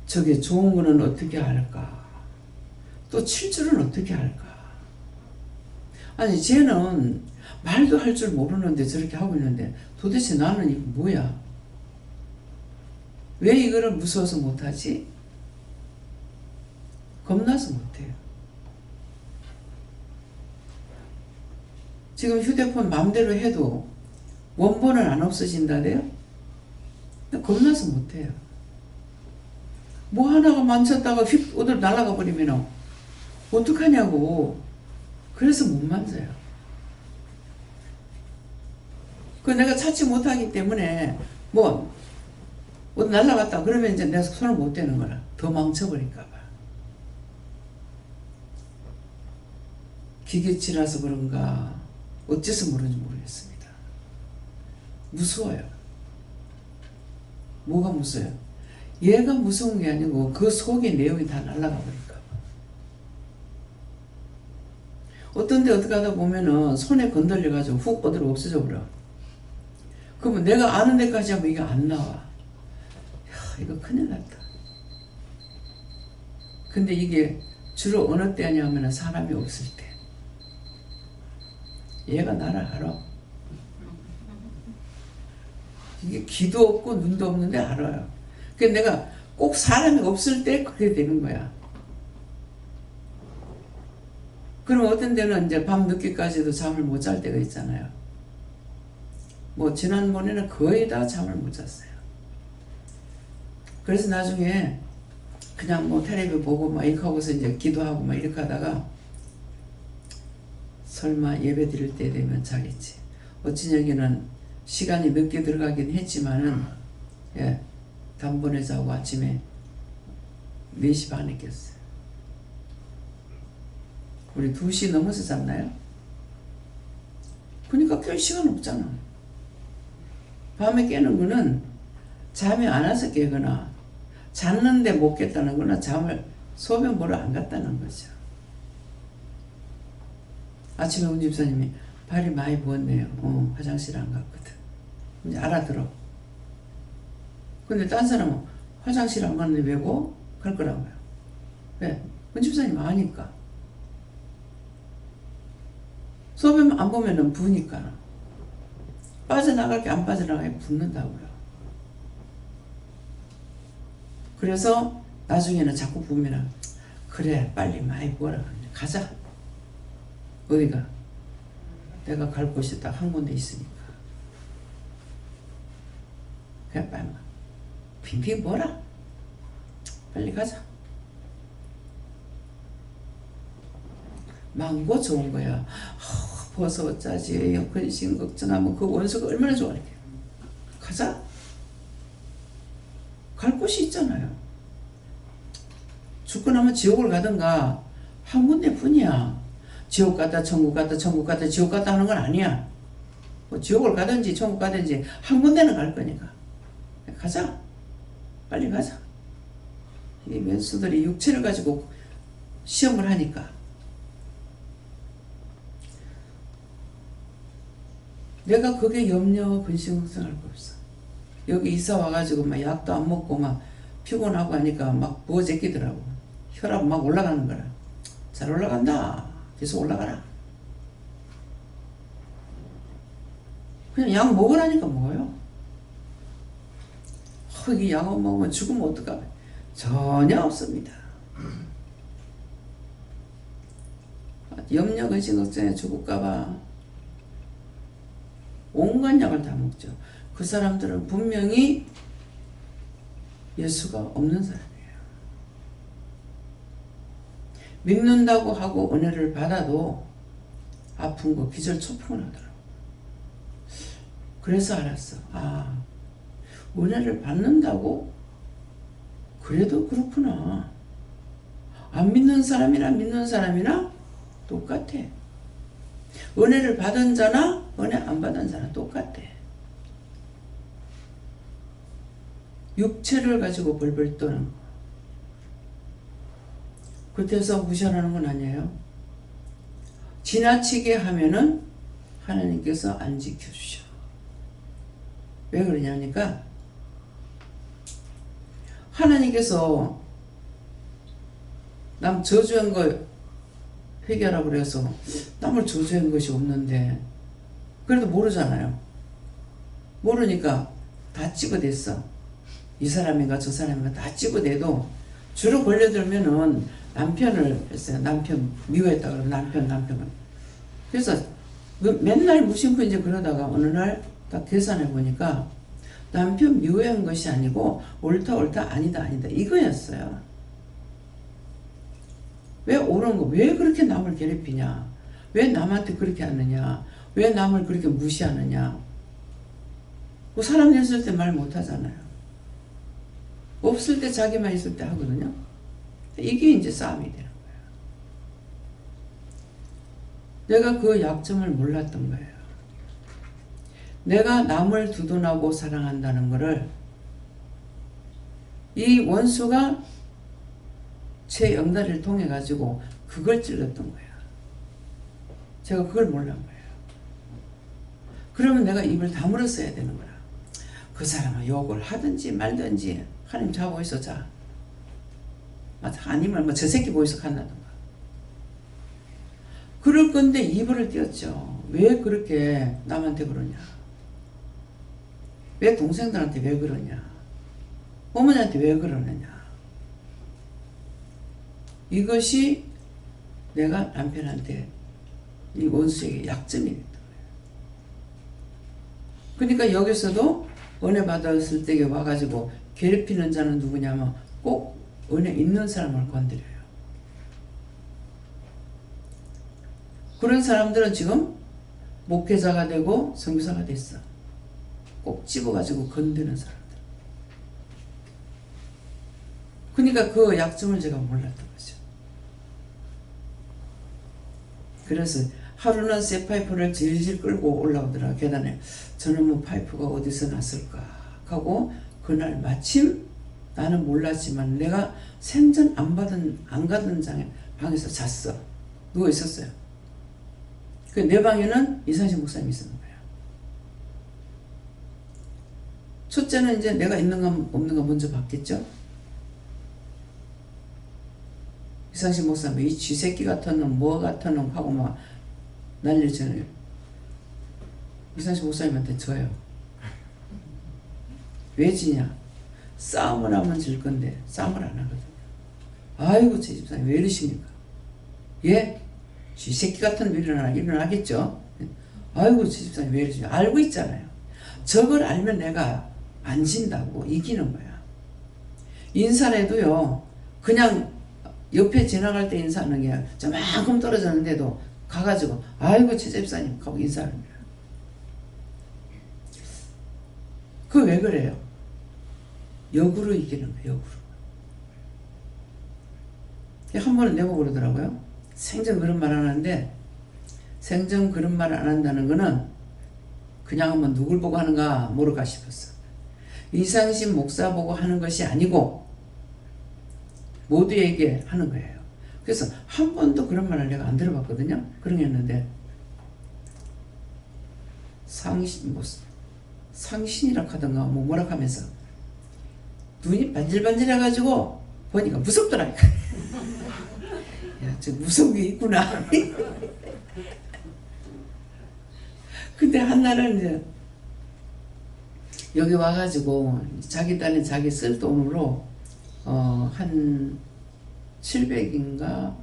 저게 좋은 거는 어떻게 할까? 또 칠 줄은 어떻게 할까? 아니 쟤는 말도 할 줄 모르는데 저렇게 하고 있는데 도대체 나는 이거 뭐야? 왜 이거를 무서워서 못하지? 겁나서 못해요. 지금 휴대폰 마음대로 해도 원본은 안 없어진다래요? 겁나서 못해요. 뭐 하나가 만졌다가 휙 어디로 날아가 버리면 어떡하냐고. 그래서 못 만져요. 그 내가 찾지 못하기 때문에 뭐 어디 날아갔다 그러면 이제 내가 손을 못 대는 거라. 더 망쳐버릴까 봐. 기계치라서 그런가 어째서 모르는지 모르겠습니다. 무서워요. 뭐가 무서워요? 얘가 무서운 게 아니고 그 속의 내용이 다 날아가 버릴까 봐. 어떤 데 어떻게 하다 보면은 손에 건들려 가지고 훅 어디로 없어져 버려. 그러면 내가 아는 데까지 하면 이게 안 나와. 야, 이거 큰일 났다. 근데 이게 주로 어느 때냐면은 사람이 없을 때. 얘가 나를 알아. 이게 귀도 없고 눈도 없는데 알아요. 그래서 내가 꼭 사람이 없을 때 그게 되는 거야. 그럼 어떤 데는 이제 밤 늦게까지도 잠을 못 잘 때가 있잖아요. 뭐 지난번에는 거의 다 잠을 못 잤어요. 그래서 나중에 그냥 뭐 텔레비 보고 막 이렇게 하고서 이제 기도하고 막 이렇게 하다가 설마 예배 드릴 때 되면 자겠지. 어찌 여기는 시간이 늦게 들어가긴 했지만은 단번에 자고 아침에 4시 반에 깼어요. 우리 2시 넘어서 잤나요? 그러니까 깰 시간 없잖아. 밤에 깨는 거는 잠이 안 와서 깨거나 잤는데 못 깼다는 거나 잠을 소변 보러 안 갔다는 거죠. 아침에 운 집사님이 발이 많이 부었네요. 화장실 안 갔거든. 이제 알아들어. 근데 딴 사람은 화장실 안 갔는데 왜 고? 갈 거라고요. 왜? 운 집사님 아니까. 소변 안 보면은 부으니까. 빠져나갈 게 안 빠져나가게 붓는다고요. 그래서 나중에는 자꾸 부으면 그래 빨리 많이 부어라. 가자. 어디가? 내가 갈 곳이 딱 한 군데 있으니까. 그냥 빨리 빙빙 부어라. 빨리 가자. 망고 좋은 거야. 벌써 어쩌지? 근심 걱정하면 그 원수가 얼마나 좋아할게. 가자. 갈 곳이 있잖아요. 죽고 나면 지옥을 가든가 한 군데 뿐이야. 지옥 갔다 천국 갔다 천국 갔다 지옥 갔다 하는 건 아니야. 뭐 지옥을 가든지 천국 가든지 한 군데는 갈 거니까. 가자. 빨리 가자. 이 원수들이 육체를 가지고 시험을 하니까. 내가 그게 염려, 근심, 걱정할 거 없어. 여기 이사 와가지고 막 약도 안 먹고 막 피곤하고 하니까 막 부어제끼더라고. 혈압 막 올라가는 거라. 잘 올라간다. 계속 올라가라. 그냥 약 먹으라니까 먹어요. 이 약 안 먹으면 죽으면 어떡하? 전혀 없습니다. 염려, 근심, 걱정에 죽을까봐 온갖 약을 다 먹죠. 그 사람들은 분명히 예수가 없는 사람이에요. 믿는다고 하고 은혜를 받아도 아픈 거 기절초풍을 하더라고. 그래서 알았어. 은혜를 받는다고 그래도 그렇구나. 안 믿는 사람이나 믿는 사람이나 똑같아. 은혜를 받은 자나 은혜 안 받은 자나 똑같아. 육체를 가지고 벌벌 떠는 거. 그때서 무시하는 건 아니에요. 지나치게 하면은 하나님께서 안 지켜주셔. 왜 그러냐니까 하나님께서 남 저주한 거 회개하라고 그래서 남을 저주한 것이 없는데 그래도 모르잖아요. 모르니까 다 찍어댔어. 이 사람인가 저 사람인가 다 찍어대도 주로 걸려들면은 남편을 했어요. 남편 미워했다 그러면 남편을. 그래서 맨날 무심코 이제 그러다가 어느 날 딱 계산해 보니까 남편 미워한 것이 아니고 옳다 아니다 이거였어요. 왜 옳은 거? 왜 그렇게 남을 괴롭히냐? 왜 남한테 그렇게 하느냐? 왜 남을 그렇게 무시하느냐? 뭐 사람 있을 때 말 못하잖아요. 없을 때 자기만 있을 때 하거든요. 이게 이제 싸움이 되는 거예요. 내가 그 약점을 몰랐던 거예요. 내가 남을 두둔하고 사랑한다는 거를 이 원수가 제 영다리를 통해 가지고 그걸 찔렀던 거야. 제가 그걸 몰란 거예요. 그러면 내가 입을 다물었어야 되는 거야. 그 사람은 욕을 하든지 말든지 하나님 자 보이소 자. 아니면 뭐 저 새끼 보이소 간다든가. 그럴 건데 입을 띄었죠. 왜 그렇게 남한테 그러냐. 왜 동생들한테 왜 그러냐. 어머니한테 왜 그러느냐. 이것이 내가 남편한테 이 원수에게 약점이 됐던 거예요. 그러니까 여기서도 은혜 받았을 때 와가지고 괴롭히는 자는 누구냐면 꼭 은혜 있는 사람을 건드려요. 그런 사람들은 지금 목회자가 되고 선교사가 됐어. 꼭 집어가지고 건드는 사람들. 그러니까 그 약점을 제가 몰랐던 거죠. 그래서 하루는 쇠 파이프를 질질 끌고 올라오더라 계단에. 저는 뭐 파이프가 어디서 났을까 하고 그날 마침 나는 몰랐지만 내가 생전 안 가던 방에서 잤어. 누워 있었어요. 그 내 방에는 이상식 목사님이 있었는 거야. 첫째는 이제 내가 있는가 없는가 먼저 봤겠죠. 이상식 목사님 이 쥐새끼 같은 놈 뭐 같은 놈 하고 막 난리잖아요. 이상식 목사님한테 져요. 왜 지냐? 싸움을 하면 질 건데 싸움을 안 하거든요. 아이고 제 집사님 왜 이러십니까? 예? 쥐새끼 같은 놈 일어나겠죠? 아이고 제 집사님 왜 이러십니까? 알고 있잖아요. 저걸 알면 내가 안 진다고 이기는 거야. 인사해도요 그냥 옆에 지나갈 때 인사하는 게 저만큼 떨어졌는데도 가가지고 아이고 제 집사님 하고 인사하는 거야. 그 왜 그래요? 역으로 이기는 거예요. 역으로. 한 번은 내고 그러더라고요. 생전 그런 말 안 하는데 생전 그런 말 안 한다는 거는 그냥 한번 누굴 보고 하는가 모를까 싶었어. 이상신 목사 보고 하는 것이 아니고 모두에게 하는 거예요. 그래서 한 번도 그런 말을 내가 안 들어봤거든요. 그런 게 있는데 상신이라 하던가 뭐라 하면서 눈이 반질반질해가지고 보니까 무섭더라니까. 야, 저 무서운 게 있구나. 근데 한날은 이제 여기 와가지고 자기 딸이 자기 쓸 돈으로 한 700인가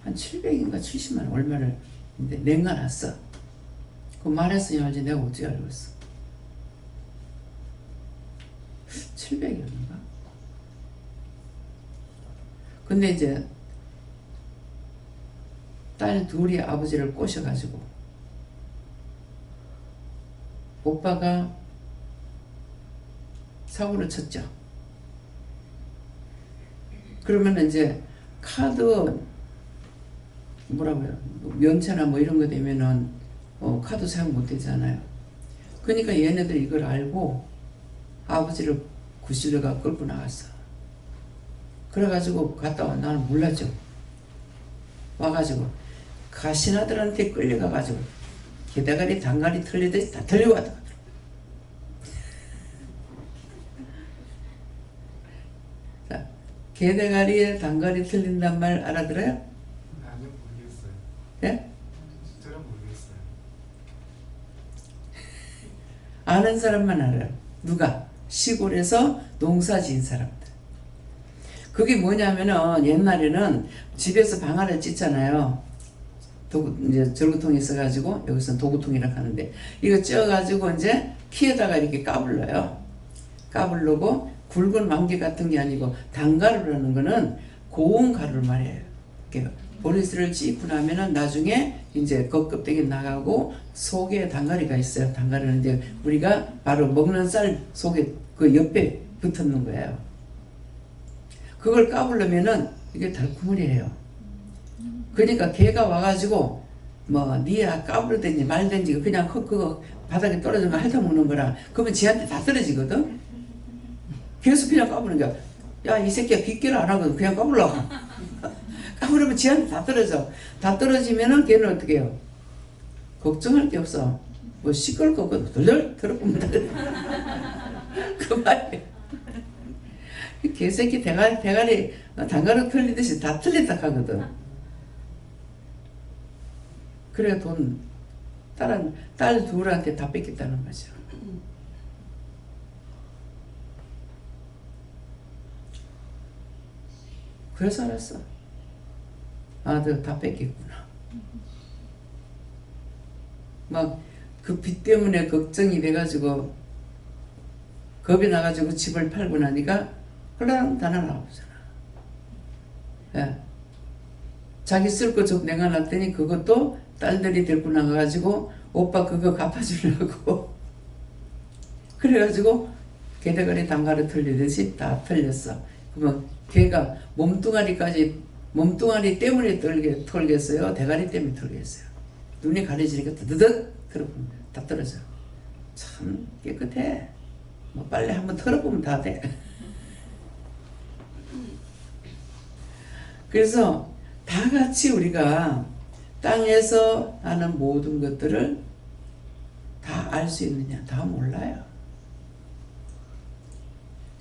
70만 원 얼마를 낸가놨어. 그 말했으니 알지 내가 어떻게 알고 있어. 700이었는가? 근데 이제 딸 둘이 아버지를 꼬셔가지고 오빠가 사고를 쳤죠. 그러면 이제 카드 뭐라고요? 면세나 뭐 이런 거 되면은 카드 사용 못 되잖아요. 그러니까 얘네들 이걸 알고 아버지를 구실려가 끌고 나갔어. 그래가지고 갔다 와. 나는 몰랐죠. 와가지고 가시나들한테 끌려가가지고 게다가리 단가리 틀리듯이 다 틀리고 왔다. 자, 게대가리에 단가리 틀린단 말 알아들어요? 아니요 모르겠어요. 예? 저는 모르겠어요. 아는 사람만 알아요. 누가? 시골에서 농사 지은 사람들. 그게 뭐냐면은 옛날에는 집에서 방아를 찢잖아요. 이제 절구통이 있어가지고 여기서 도구통이라고 하는데 이거 쪄가지고 이제 키에다가 이렇게 까불러요. 까불르고 굵은 망개 같은 게 아니고 단가루라는 거는 고운 가루를 말해요. 이렇게 보리스를 찢고 나면은 나중에 이제 겉껍데기 나가고 속에 단가리가 있어요. 단가리는 이제 우리가 바로 먹는 쌀 속에 그 옆에 붙었는 거예요. 그걸 까불려면은 이게 달콤해요. 그러니까 걔가 와가지고 뭐 니야 까불든지 말든지 그냥 그거 바닥에 떨어진 거 핥아먹는 거라 그러면 지한테 다 떨어지거든. 계속 그냥 까부는 거야. 야 이 새끼야 빗기를 안 하거든. 그냥 까불러. 까불으면 지한테 다 떨어져. 다 떨어지면은 걔는 어떻게 해요? 걱정할 게 없어. 뭐 시끌 거거든. 덜덜 들어보면 그 말이에요. 개새끼 대가리 단가루 틀리듯이 다 틀린다 하거든. 그래 딸 둘한테 다 뺏겼다는 거죠. 그래서 알았어. 아들 다 뺏겼구나. 막 그 빚 때문에 걱정이 돼가지고 겁이 나가지고 집을 팔고 나니까 홀랑 다 날아가잖아. 예. 자기 쓸 거 좀 내가 놨더니 그것도 딸들이 데리고 나가가지고 오빠 그거 갚아주려고 그래가지고 개대가리 단가를 털리듯이 다 털렸어. 그러면 걔가 몸뚱아리 때문에 털겠어요? 대가리 때문에 털겠어요? 눈이 가려지니까 드드득 들어보면 다 떨어져. 참 깨끗해. 뭐 빨래 한번 털어보면 다 돼. 그래서 다 같이 우리가 땅에서 나는 모든 것들을 다 알 수 있느냐? 다 몰라요.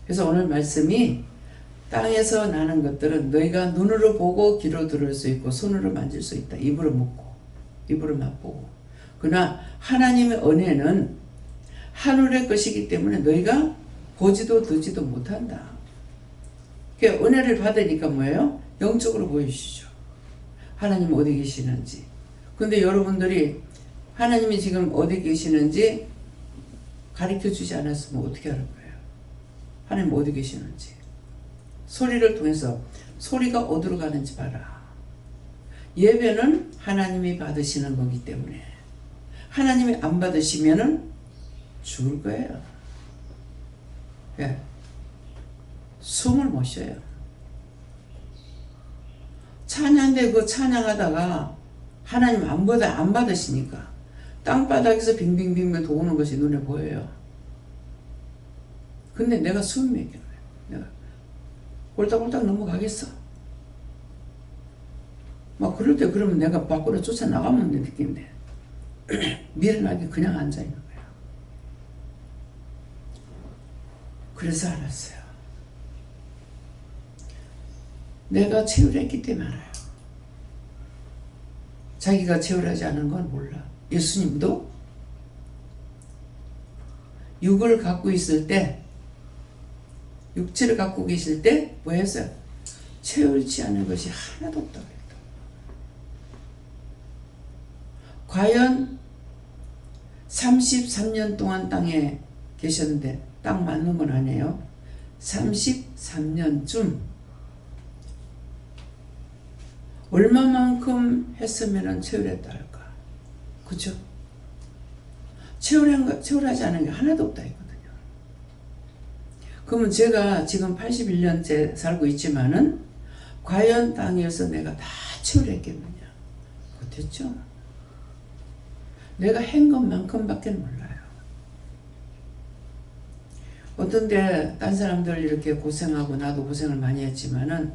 그래서 오늘 말씀이 땅에서 나는 것들은 너희가 눈으로 보고 귀로 들을 수 있고 손으로 만질 수 있다. 입으로 먹고 입으로 맛보고. 그러나 하나님의 은혜는 하늘의 것이기 때문에 너희가 보지도 듣지도 못한다. 그러니까 은혜를 받으니까 뭐예요? 영적으로 보여주시죠. 하나님 어디 계시는지. 근데 여러분들이 하나님이 지금 어디 계시는지 가르쳐주지 않았으면 어떻게 알 거예요? 하나님 어디 계시는지. 소리를 통해서 소리가 어디로 가는지 봐라. 예배는 하나님이 받으시는 거기 때문에 하나님이 안 받으시면은 죽을 거예요. 예. 숨을 못 쉬어요. 찬양대 그 찬양하다가 하나님 안 받으시니까 땅바닥에서 빙빙빙빙 도는 것이 눈에 보여요. 근데 내가 숨이 맥혀요. 내가 꼴딱꼴딱 넘어가겠어. 막 그럴 때 그러면 내가 밖으로 쫓아나가면 내 느낌인데 미련하게 그냥 앉아있는 거예요. 그래서 알았어요. 내가 체휼했기 때문에 알아요. 자기가 체휼하지 않은 건 몰라. 예수님도 육을 갖고 있을 때, 육체를 갖고 계실 때 뭐 했어요? 체휼치 않은 것이 하나도 없다고 했다. 과연 33년 동안 땅에 계셨는데 딱 맞는 건 아니에요. 33년쯤 얼마만큼 했으면 체휼했다 할까? 그쵸? 체휼하지 않은 게 하나도 없다 했거든요. 그러면 제가 지금 81년째 살고 있지만은 과연 땅에서 내가 다 체휼했겠느냐? 못했죠? 내가 한 것만큼밖에 몰라요. 어떤데 딴 사람들 이렇게 고생하고 나도 고생을 많이 했지만은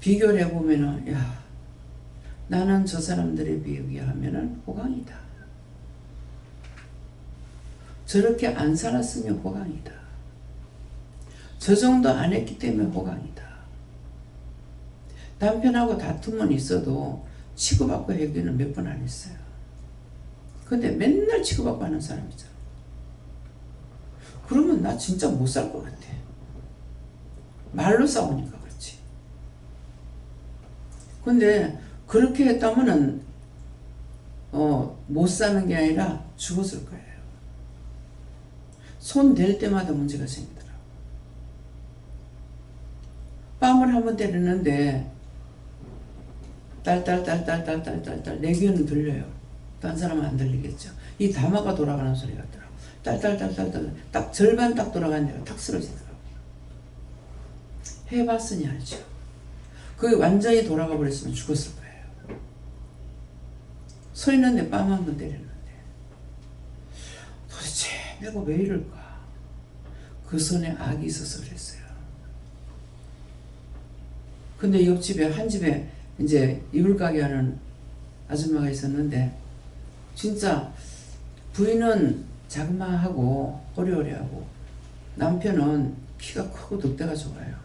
비교를 해보면은 야 나는 저 사람들에 비하면은 호강이다. 저렇게 안 살았으니 호강이다. 저 정도 안 했기 때문에 호강이다. 남편하고 다툼은 있어도 치고받고 얘기는 몇 번 안 했어요. 근데 맨날 치고받고 하는 사람이잖아. 그러면 나 진짜 못 살 것 같아. 말로 싸우니까 그렇지. 근데 그렇게 했다면은 못 사는 게 아니라 죽었을 거예요. 손 댈 때마다 문제가 생기더라고. 뺨을 한번 때리는데 딸딸딸딸딸딸딸딸 내 귀에는 들려요. 딴 사람은 안 들리겠죠. 이 다마가 돌아가는 소리 같더라고. 딸딸딸딸딸 딱 절반 딱 돌아간 데가 탁 쓰러지더라고. 해봤으니 알죠. 그게 완전히 돌아가 버렸으면 죽었을 거예요. 서 있는데 뺨 한 번 때렸는데 도대체 내가 왜 이럴까? 그 손에 악이 있어서 그랬어요. 근데 옆집에 한 집에 이제 이불 가게 하는 아줌마가 있었는데 진짜 부인은 자그마하고 호리호리하고 남편은 키가 크고 늑대가 좋아요.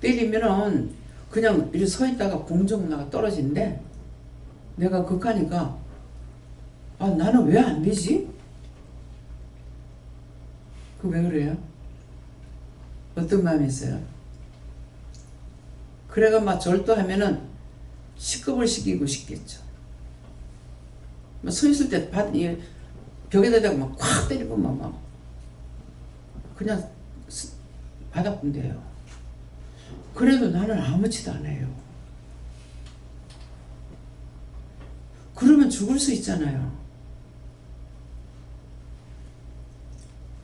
때리면은 그냥 이렇게 서 있다가 공중 나가 떨어진대. 내가 극하니까 아 나는 왜 안 되지? 그 왜 그래요? 어떤 마음이 있어요? 그래가 막 절도하면은 식겁을 시키고 싶겠죠. 서 있을 때 벽에다 대고 막 콱 때리고 막 그냥 바닥 분대요. 그래도 나는 아무렇지도 않아요. 그러면 죽을 수 있잖아요.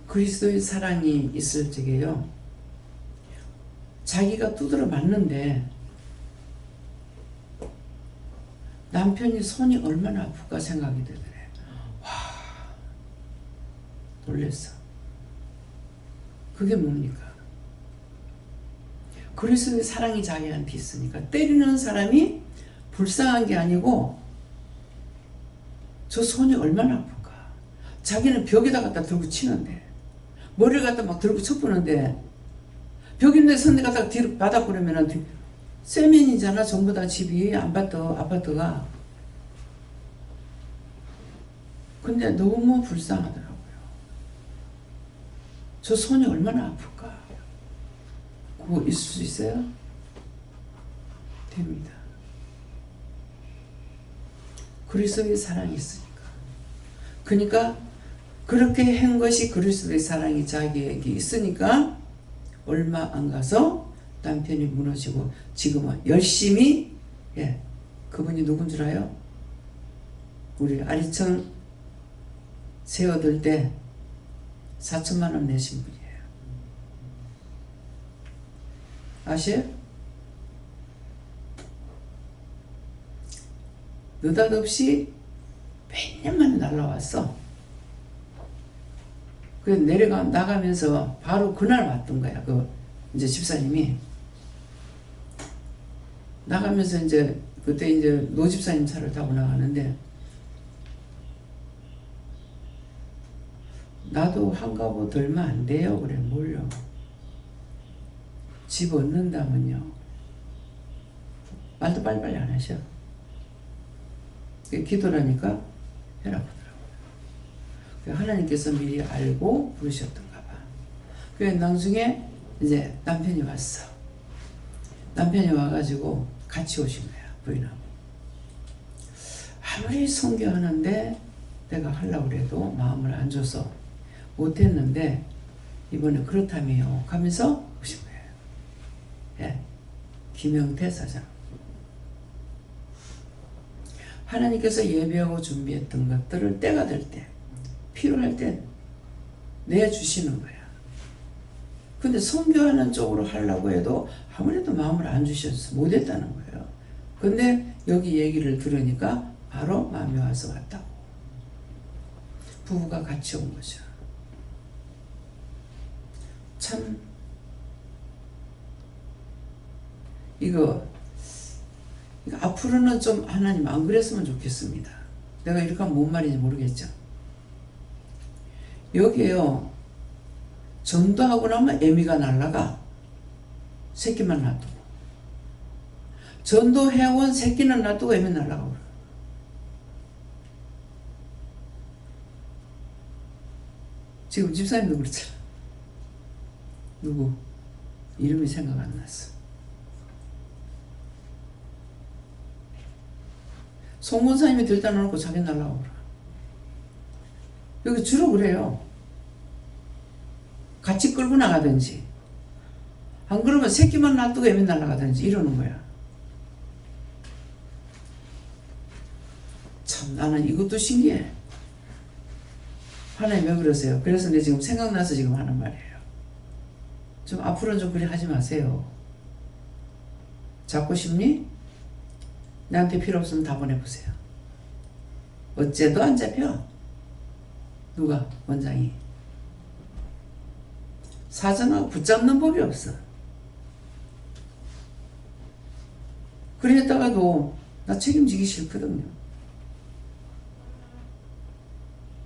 그리스도의 사랑이 있을 적에요. 자기가 두드려 맞는데 남편이 손이 얼마나 아플까 생각이 되더래. 와, 놀랬어. 그게 뭡니까? 그리스도의 사랑이 자기한테 있으니까 때리는 사람이 불쌍한 게 아니고 저 손이 얼마나 아플까. 자기는 벽에다 갖다 들고 치는데 머리를 갖다 막 들고 쳐부는데 벽인데 선대 갖다가 뒤로 바닥 부르면은 세면이잖아. 전부 다 집이 아파트가. 근데 너무 불쌍하더라고요. 저 손이 얼마나 아플까. 그거 있을 수 있어요? 됩니다. 그리스도의 사랑이 있으니까. 그러니까 그렇게 한 것이 그리스도의 사랑이 자기에게 있으니까 얼마 안 가서 남편이 무너지고 지금은 열심히 그분이 누군 줄 알아요? 우리 아리천 새 얻을 때 4천만 원 내신 분이에요. 아세요? 느닷없이 몇 년 만에 날라왔어. 그래서 나가면서 바로 그날 왔던 거야. 이제 집사님이. 나가면서 그때 노 집사님 차를 타고 나가는데, 나도 한가보 들면 안 돼요. 그래, 뭘요? 집 얻는다면요. 말도 빨리빨리 안 하셔. 기도라니까 해라 그러더라고요. 하나님께서 미리 알고 부르셨던가 봐. 그래서 나중에 이제 남편이 왔어. 남편이 와가지고 같이 오신 거야, 부인하고. 아무리 선교하는데 내가 하려고 그래도 마음을 안 줘서 못했는데 이번에 그렇다며요 하면서 오신 거예요. 김영태 사장. 하나님께서 예배하고 준비했던 것들을 때가 될 때, 필요할 때 내주시는 거야. 근데 선교하는 쪽으로 하려고 해도 아무래도 마음을 안 주셔서 못했다는 거예요. 근데 여기 얘기를 들으니까 바로 마음이 와서 왔다고. 부부가 같이 온 거죠. 참 이거 앞으로는 좀 하나님 안 그랬으면 좋겠습니다. 내가 이렇게 하면 뭔 말인지 모르겠죠. 여기에요. 전도하고 나면 애미가 날라가. 새끼만 놔두고. 전도해온 새끼는 놔두고 애미 날라가고. 지금 집사님도 그렇잖아. 누구? 이름이 생각 안 났어. 송권사님이 들다 놓고 자기 날라오고 그래. 여기 주로 그래요. 같이 끌고 나가든지 안 그러면 새끼만 놔두고 애미 날아가든지 이러는 거야. 참 나는 이것도 신기해. 하나님 왜 그러세요? 그래서 내가 지금 생각나서 지금 하는 말이에요. 좀 앞으로는 좀 그리 하지 마세요. 잡고 싶니? 나한테 필요 없으면 다 보내보세요. 어째도 안 잡혀. 누가? 원장이. 사전하고 붙잡는 법이 없어. 그랬다가도 나 책임지기 싫거든요.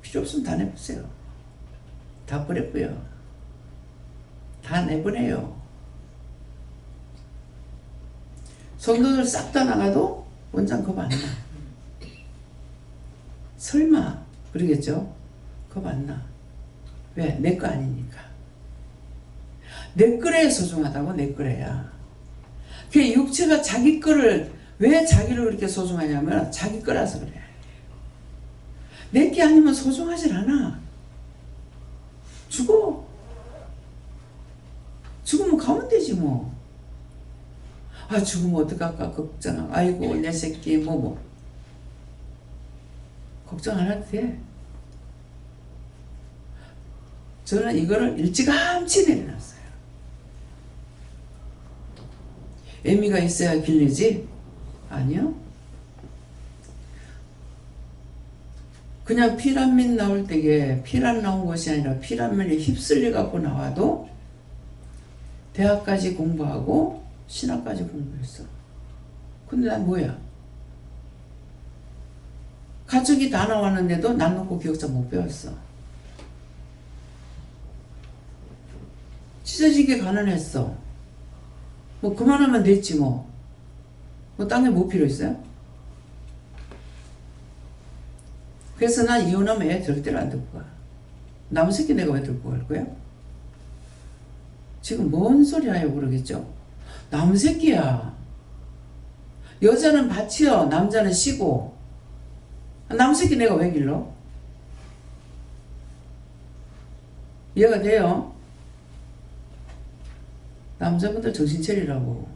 필요 없으면 다 내보세요. 다 버렸고요. 다 내보내요. 성도들 싹 다 나가도 원장 겁 안 나. 설마 그러겠죠? 겁 안 나. 왜? 내 거 아니니까. 내 거래야 소중하다고. 내 거래야. 그 육체가 자기 거를 왜 자기를 그렇게 소중하냐면 자기 거라서 그래. 내 게 아니면 소중하질 않아. 죽어. 죽으면 가면 되지 뭐. 아 죽으면 어떡할까 걱정하고 아이고 내 새끼 뭐 걱정 안 해도 돼. 저는 이거를 일찌감치 내려놨어요. 애미가 있어야 길리지? 아니요. 그냥 피라민 나올 때에 피란 나온 것이 아니라 피라민에 휩쓸려 갖고 나와도 대학까지 공부하고 신학까지 공부했어. 근데 난 뭐야? 가족이 다 나왔는데도 난 놓고 기억자 못 배웠어. 찢어지게 가난했어. 뭐 그만하면 됐지 뭐. 뭐 딴 게 뭐 필요 있어요? 그래서 난 이혼하면 애 절대로 안 듣고 가. 남은 새끼 내가 왜 듣고 갈 거야? 지금 뭔 소리 하려고 그러겠죠? 남은 새끼야. 여자는 밭이요. 남자는 쉬고. 남은 새끼 내가 왜 길러? 이해가 돼요? 남자분들 정신 차리라고.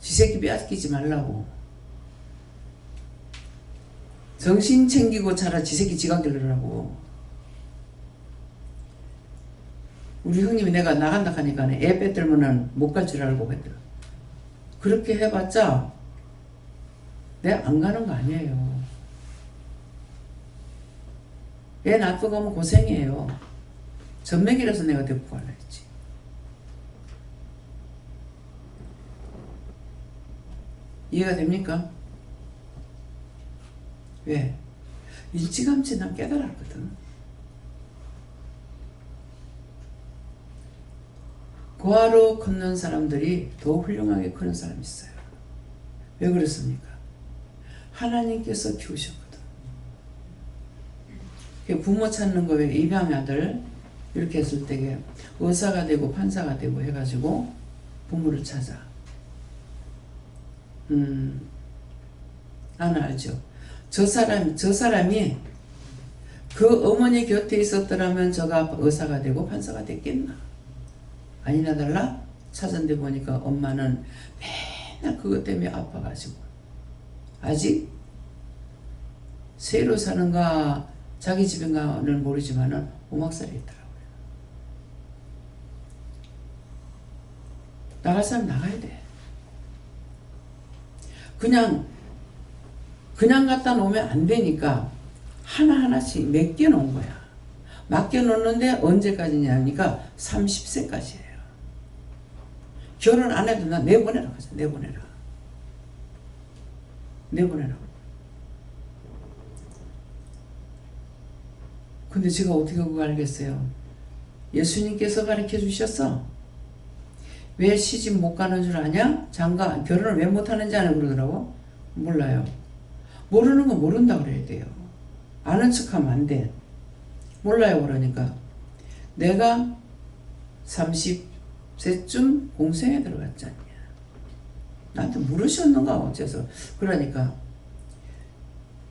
지 새끼 빼앗기지 말라고. 정신 챙기고 자라 지 새끼 지가 기르라고. 우리 형님이 내가 나간다 하니까 애 빼들면은 못 갈 줄 알고 빼들. 그렇게 해봤자 내가 안 가는 거 아니에요. 애 놔두고 가면 고생이에요. 전맥이라서 내가 데리고 가려 했지. 이해가 됩니까? 왜? 일찌감치 난 깨달았거든. 고아로 걷는 사람들이 더 훌륭하게 크는 사람이 있어요. 왜 그렇습니까? 하나님께서 키우셨거든. 부모 찾는 거 왜 입양아들 이렇게 했을 때 의사가 되고 판사가 되고 해가지고 부모를 찾아. 나는 알죠. 저 사람이 그 어머니 곁에 있었더라면 저가 의사가 되고 판사가 됐겠나? 아니나 달라? 찾은데 보니까 엄마는 맨날 그것 때문에 아파가지고 아직 새로 사는가 자기 집인가는 모르지만은 오막살이 있더라고요. 나갈 사람 나가야 돼. 그냥 갖다 놓으면 안 되니까 하나하나씩 맡겨놓은 거야. 맡겨놓는데 언제까지냐니까 30세까지예요. 결혼 안 해도 나 내보내라 하자. 내보내라. 근데 제가 어떻게 그거 알겠어요? 예수님께서 가르쳐 주셨어. 왜 시집 못 가는 줄 아냐? 장가 결혼을 왜 못하는지 아냐 그러더라고. 몰라요. 모르는 건 모른다 그래야 돼요. 아는 척하면 안 돼. 몰라요 그러니까 내가 30세쯤 공생에 들어갔잖냐. 나한테 물으셨는가 어째서. 그러니까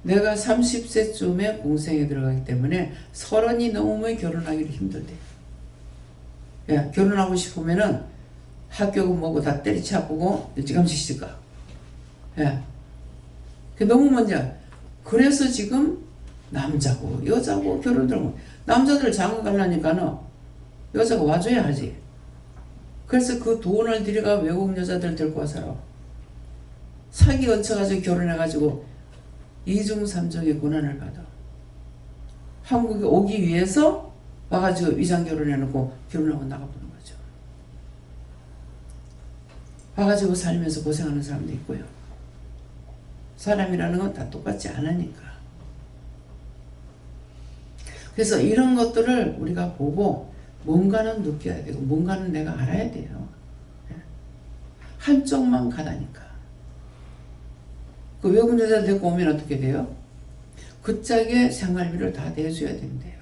내가 30세쯤에 공생에 들어가기 때문에 30이 넘으면 결혼하기를 힘들대. 야, 결혼하고 싶으면은 학교고 뭐고 다 때리치아보고 일찌감치 시집가. 야, 그게 너무 먼저. 그래서 지금 남자고 여자고 결혼들 남자들 장가 가려니까는 여자가 와줘야 하지. 그래서 그 돈을 들여가 외국 여자들 데리고 와 살아. 사기 얹혀가지고 결혼해가지고 이중 삼중의 고난을 받아. 한국에 오기 위해서 와가지고 위장 결혼해놓고 결혼하고 나가보는 거죠. 와가지고 살면서 고생하는 사람도 있고요. 사람이라는 건 다 똑같지 않으니까. 그래서 이런 것들을 우리가 보고 뭔가는 느껴야 되고 뭔가는 내가 알아야 돼요. 한쪽만 가다니까. 그 외국 여자 데리고 오면 어떻게 돼요? 그 짝의 생활비를 다 대줘야 된대요.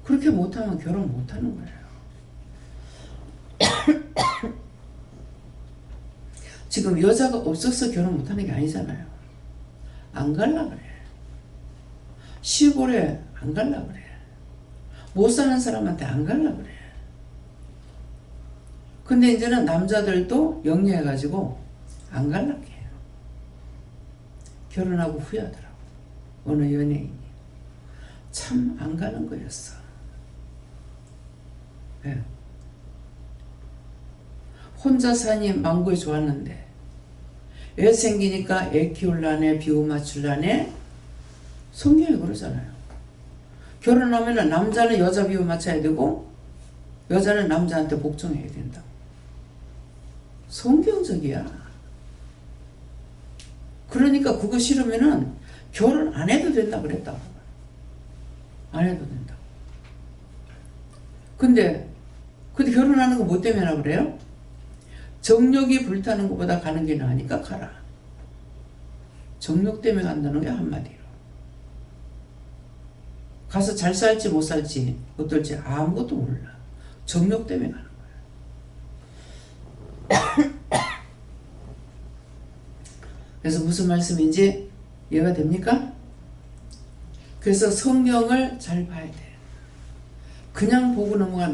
그렇게 못하면 결혼 못하는 거예요. 지금 여자가 없어서 결혼 못하는 게 아니잖아요. 안 갈라 그래. 시골에 안 갈라 그래. 못 사는 사람한테 안 갈라 그래. 근데 이제는 남자들도 역류해가지고 안 갈라해요. 결혼하고 후회하더라고. 어느 연예인이. 참 안 가는 거였어. 예. 혼자 사니 망고에 좋았는데 애 생기니까 애 키울라네 비유 맞출라네. 성경이 그러잖아요. 결혼하면 남자는 여자 비유 맞춰야 되고 여자는 남자한테 복종해야 된다. 성경적이야. 그러니까 그거 싫으면은 결혼 안 해도 된다 그랬다. 안 해도 된다. 근데 결혼하는 거 뭐 때문에 하라 그래요? 정욕이 불타는 것보다 가는 게 나으니까 가라. 정욕 때문에 간다는 게 한마디로. 가서 잘 살지 못 살지 어떨지 아무것도 몰라. 정욕 때문에 가는 거야. 그래서 무슨 말씀인지 이해가 됩니까? 그래서 성경을 잘 봐야 돼. 그냥 보고 넘어가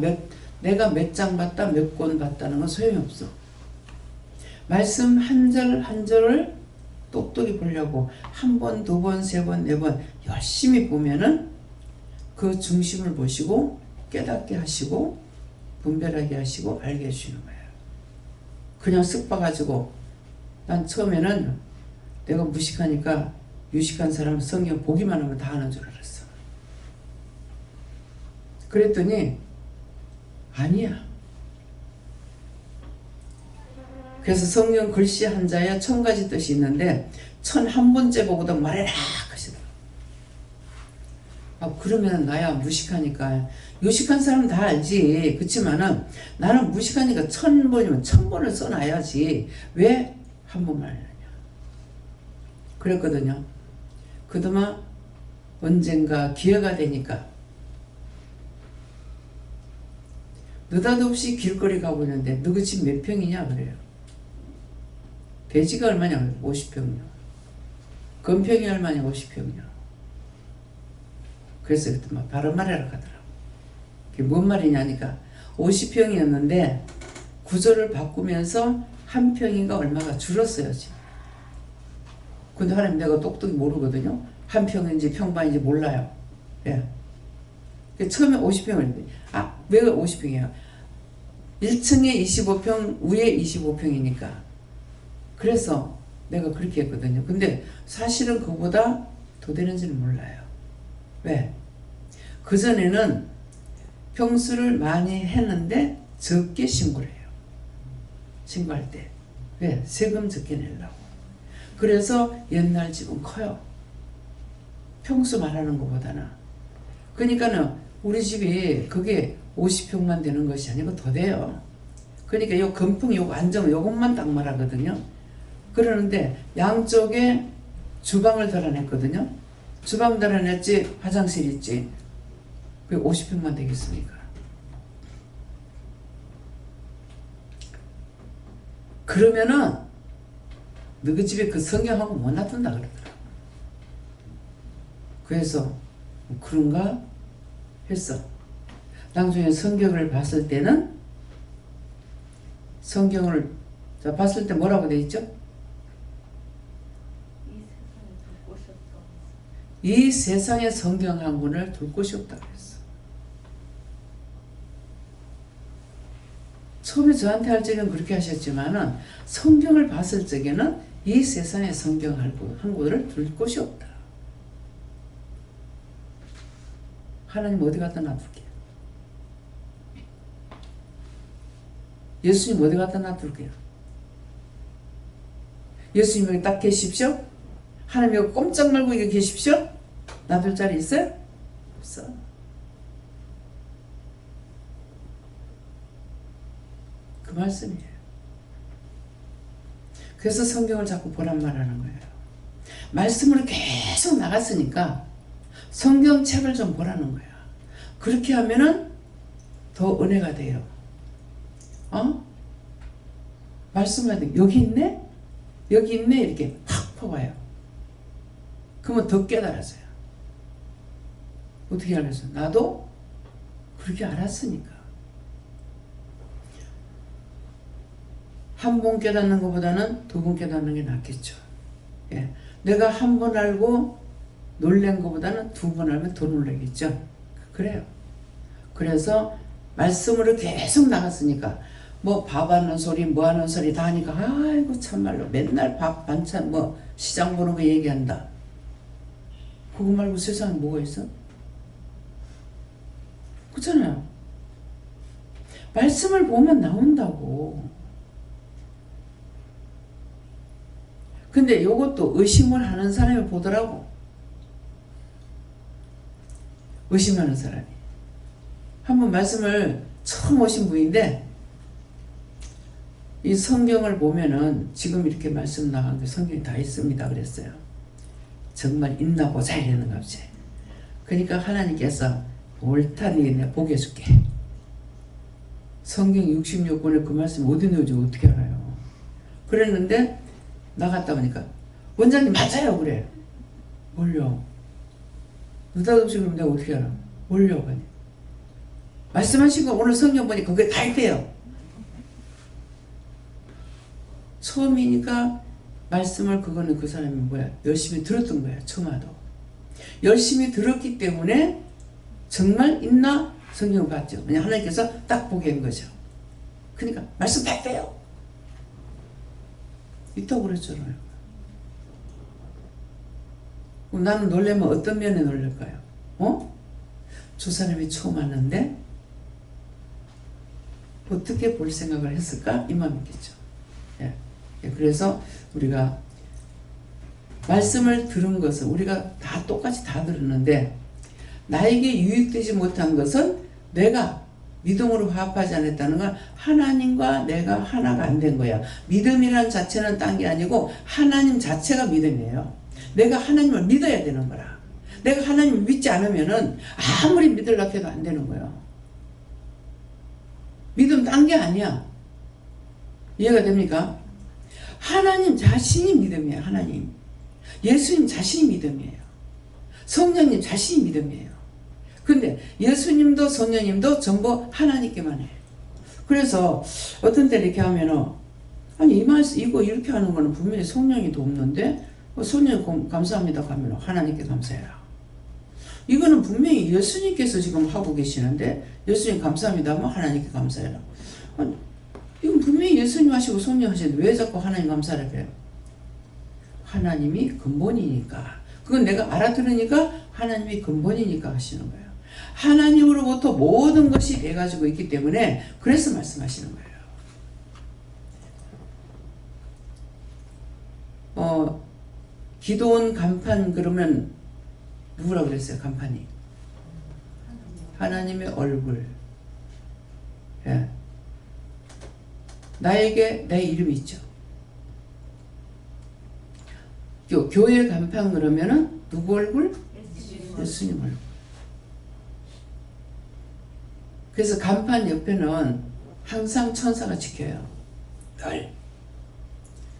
내가 몇 장 봤다 몇 권 봤다는 건 소용이 없어. 말씀 한 절 한 절을 똑똑히 보려고 한 번, 두 번, 세 번, 네 번 열심히 보면은 그 중심을 보시고 깨닫게 하시고 분별하게 하시고 알게 해주시는 거예요. 그냥 쓱 봐가지고 난 처음에는 내가 무식하니까 유식한 사람은 성경 보기만 하면 다 아는 줄 알았어. 그랬더니 아니야. 그래서 성경 글씨 한자에 1000가지 뜻이 있는데 1001번째 보고도 말해라 하시더라고. 그러면 나야 무식하니까. 유식한 사람은 다 알지. 그렇지만은 나는 무식하니까 1000번이면 1000번을 써놔야지. 왜 한 번만 하느냐. 그랬거든요. 그동안 언젠가 기회가 되니까 느닷없이 길거리 가고 있는데 너그 집 몇 평이냐 그래요. 대지가 얼마냐? 50평이요. 건평이 얼마냐? 50평이요. 그래서 그랬더니 바로 말해라 하더라고. 그게 뭔 말이냐니까 50평이었는데 구조를 바꾸면서 한 평인가 얼마가 줄었어요 지금. 근데 하나님 내가 똑똑히 모르거든요. 한 평인지 평반인지 몰라요. 예. 처음에 50평을 왜 50평이야? 1층에 25평, 위에 25평이니까. 그래서 내가 그렇게 했거든요. 근데 사실은 그보다 더 되는지는 몰라요. 왜? 그전에는 평수를 많이 했는데 적게 신고를 해요. 신고할 때. 왜? 세금 적게 내려고. 그래서 옛날 집은 커요. 평수 말하는 것보다는. 그러니까는 우리 집이 그게 50평만 되는 것이 아니고 더 돼요. 그러니까 요 건풍 요 안정 요것만 딱 말하거든요. 그러는데 양쪽에 주방을 달아냈거든요. 주방 달아냈지 화장실 있지. 왜 50평만 되겠습니까? 그러면은 너희 집에 그 성경하고 못 놔둔다 그러더라. 그래서 그런가 했어. 나중에 성경을 봤을 때는 성경을 봤을 때 뭐라고 돼 있죠? 이 세상에 성경 한 권을 둘 곳이 없다고 했어. 처음에 저한테 할 적에는 그렇게 하셨지만은 성경을 봤을 적에는 이 세상에 성경 한 권을 둘 곳이 없다. 하나님 어디 갖다 놔둘게? 예수님 어디 갖다 놔둘게요? 예수님 여기 딱 계십시오? 하나님 여기 꼼짝 말고 여기 계십시오? 놔둘 자리 있어요? 없어. 그 말씀이에요. 그래서 성경을 자꾸 보란 말하는 거예요. 말씀으로 계속 나갔으니까 성경책을 좀 보라는 거야. 그렇게 하면은 더 은혜가 돼요. 말씀을 해. 여기 있네? 여기 있네? 이렇게 확 퍼봐요. 그러면 더 깨달아져요. 어떻게 알았어요? 나도 그렇게 알았으니까. 한 번 깨닫는 것보다는 두 번 깨닫는 게 낫겠죠. 예. 내가 한 번 알고 놀란 것보다는 두 번 알면 더 놀라겠죠. 그래요. 그래서 말씀으로 계속 나갔으니까 뭐 밥 하는 소리 뭐 하는 소리 다 하니까 아이고 참말로 맨날 밥 반찬 뭐 시장 보는 거 얘기한다. 그거 말고 세상에 뭐가 있어? 그렇잖아요. 말씀을 보면 나온다고. 근데 요것도 의심을 하는 사람이 보더라고. 의심하는 사람이. 한번 말씀을 처음 오신 분인데 이 성경을 보면은 지금 이렇게 말씀 나간 게 성경이 다 있습니다 그랬어요. 정말 있나 보자 이러는 거지. 그러니까 하나님께서 옳다 니네 보게 해줄게. 성경 66권에 그 말씀 어디 넣은지 어떻게 알아요? 그랬는데 나갔다 오니까 원장님 맞아요 그래. 뭘요? 느닷없이 그러면 내가 어떻게 알아? 뭘요? 말씀하신 거 오늘 성경 보니 그게 다 있대요. 처음이니까 말씀을 그거는 그 사람이 뭐야? 열심히 들었던 거야. 처음 와도. 열심히 들었기 때문에 정말 있나? 성경을 봤죠. 그냥 하나님께서 딱 보게 한 거죠. 그러니까 말씀 다 있대요. 있다고 그랬잖아요. 그럼 나는 놀라면 어떤 면에 놀랄까요? 저 사람이 처음 왔는데 어떻게 볼 생각을 했을까? 이 마음이겠죠. 예. 그래서 우리가 말씀을 들은 것은 우리가 다 똑같이 다 들었는데 나에게 유익되지 못한 것은 내가 믿음으로 화합하지 않았다는 건 하나님과 내가 하나가 안 된 거야. 믿음이라는 자체는 딴 게 아니고 하나님 자체가 믿음이에요. 내가 하나님을 믿어야 되는 거라. 내가 하나님을 믿지 않으면은 아무리 믿으려고 해도 안 되는 거예요. 믿음 딴 게 아니야. 이해가 됩니까? 하나님 자신이 믿음이에요. 하나님. 예수님 자신이 믿음이에요. 성령님 자신이 믿음이에요. 근데 예수님도 성령님도 전부 하나님께만 해요. 그래서 어떤 때 이렇게 하면은 아니 이 말씀 이거 이렇게 하는 거는 분명히 성령이 돕는데 성령 감사합니다 하면 하나님께 감사해라. 이거는 분명히 예수님께서 지금 하고 계시는데 예수님 감사합니다 하면 하나님께 감사해라. 아니, 이건 분명히 예수님 하시고 성령 하시는데 왜 자꾸 하나님 감사를 해요? 하나님이 근본이니까. 그건 내가 알아들으니까 하나님이 근본이니까 하시는 거예요. 하나님으로부터 모든 것이 돼가지고 있기 때문에 그래서 말씀하시는 거예요. 기도원 간판 그러면 누구라고 그랬어요? 간판이 하나님의 얼굴. 예. 나에게 내 이름이 있죠. 교회 간판 그러면은 누구 얼굴? 예수님 얼굴. 그래서 간판 옆에는 항상 천사가 지켜요. 늘.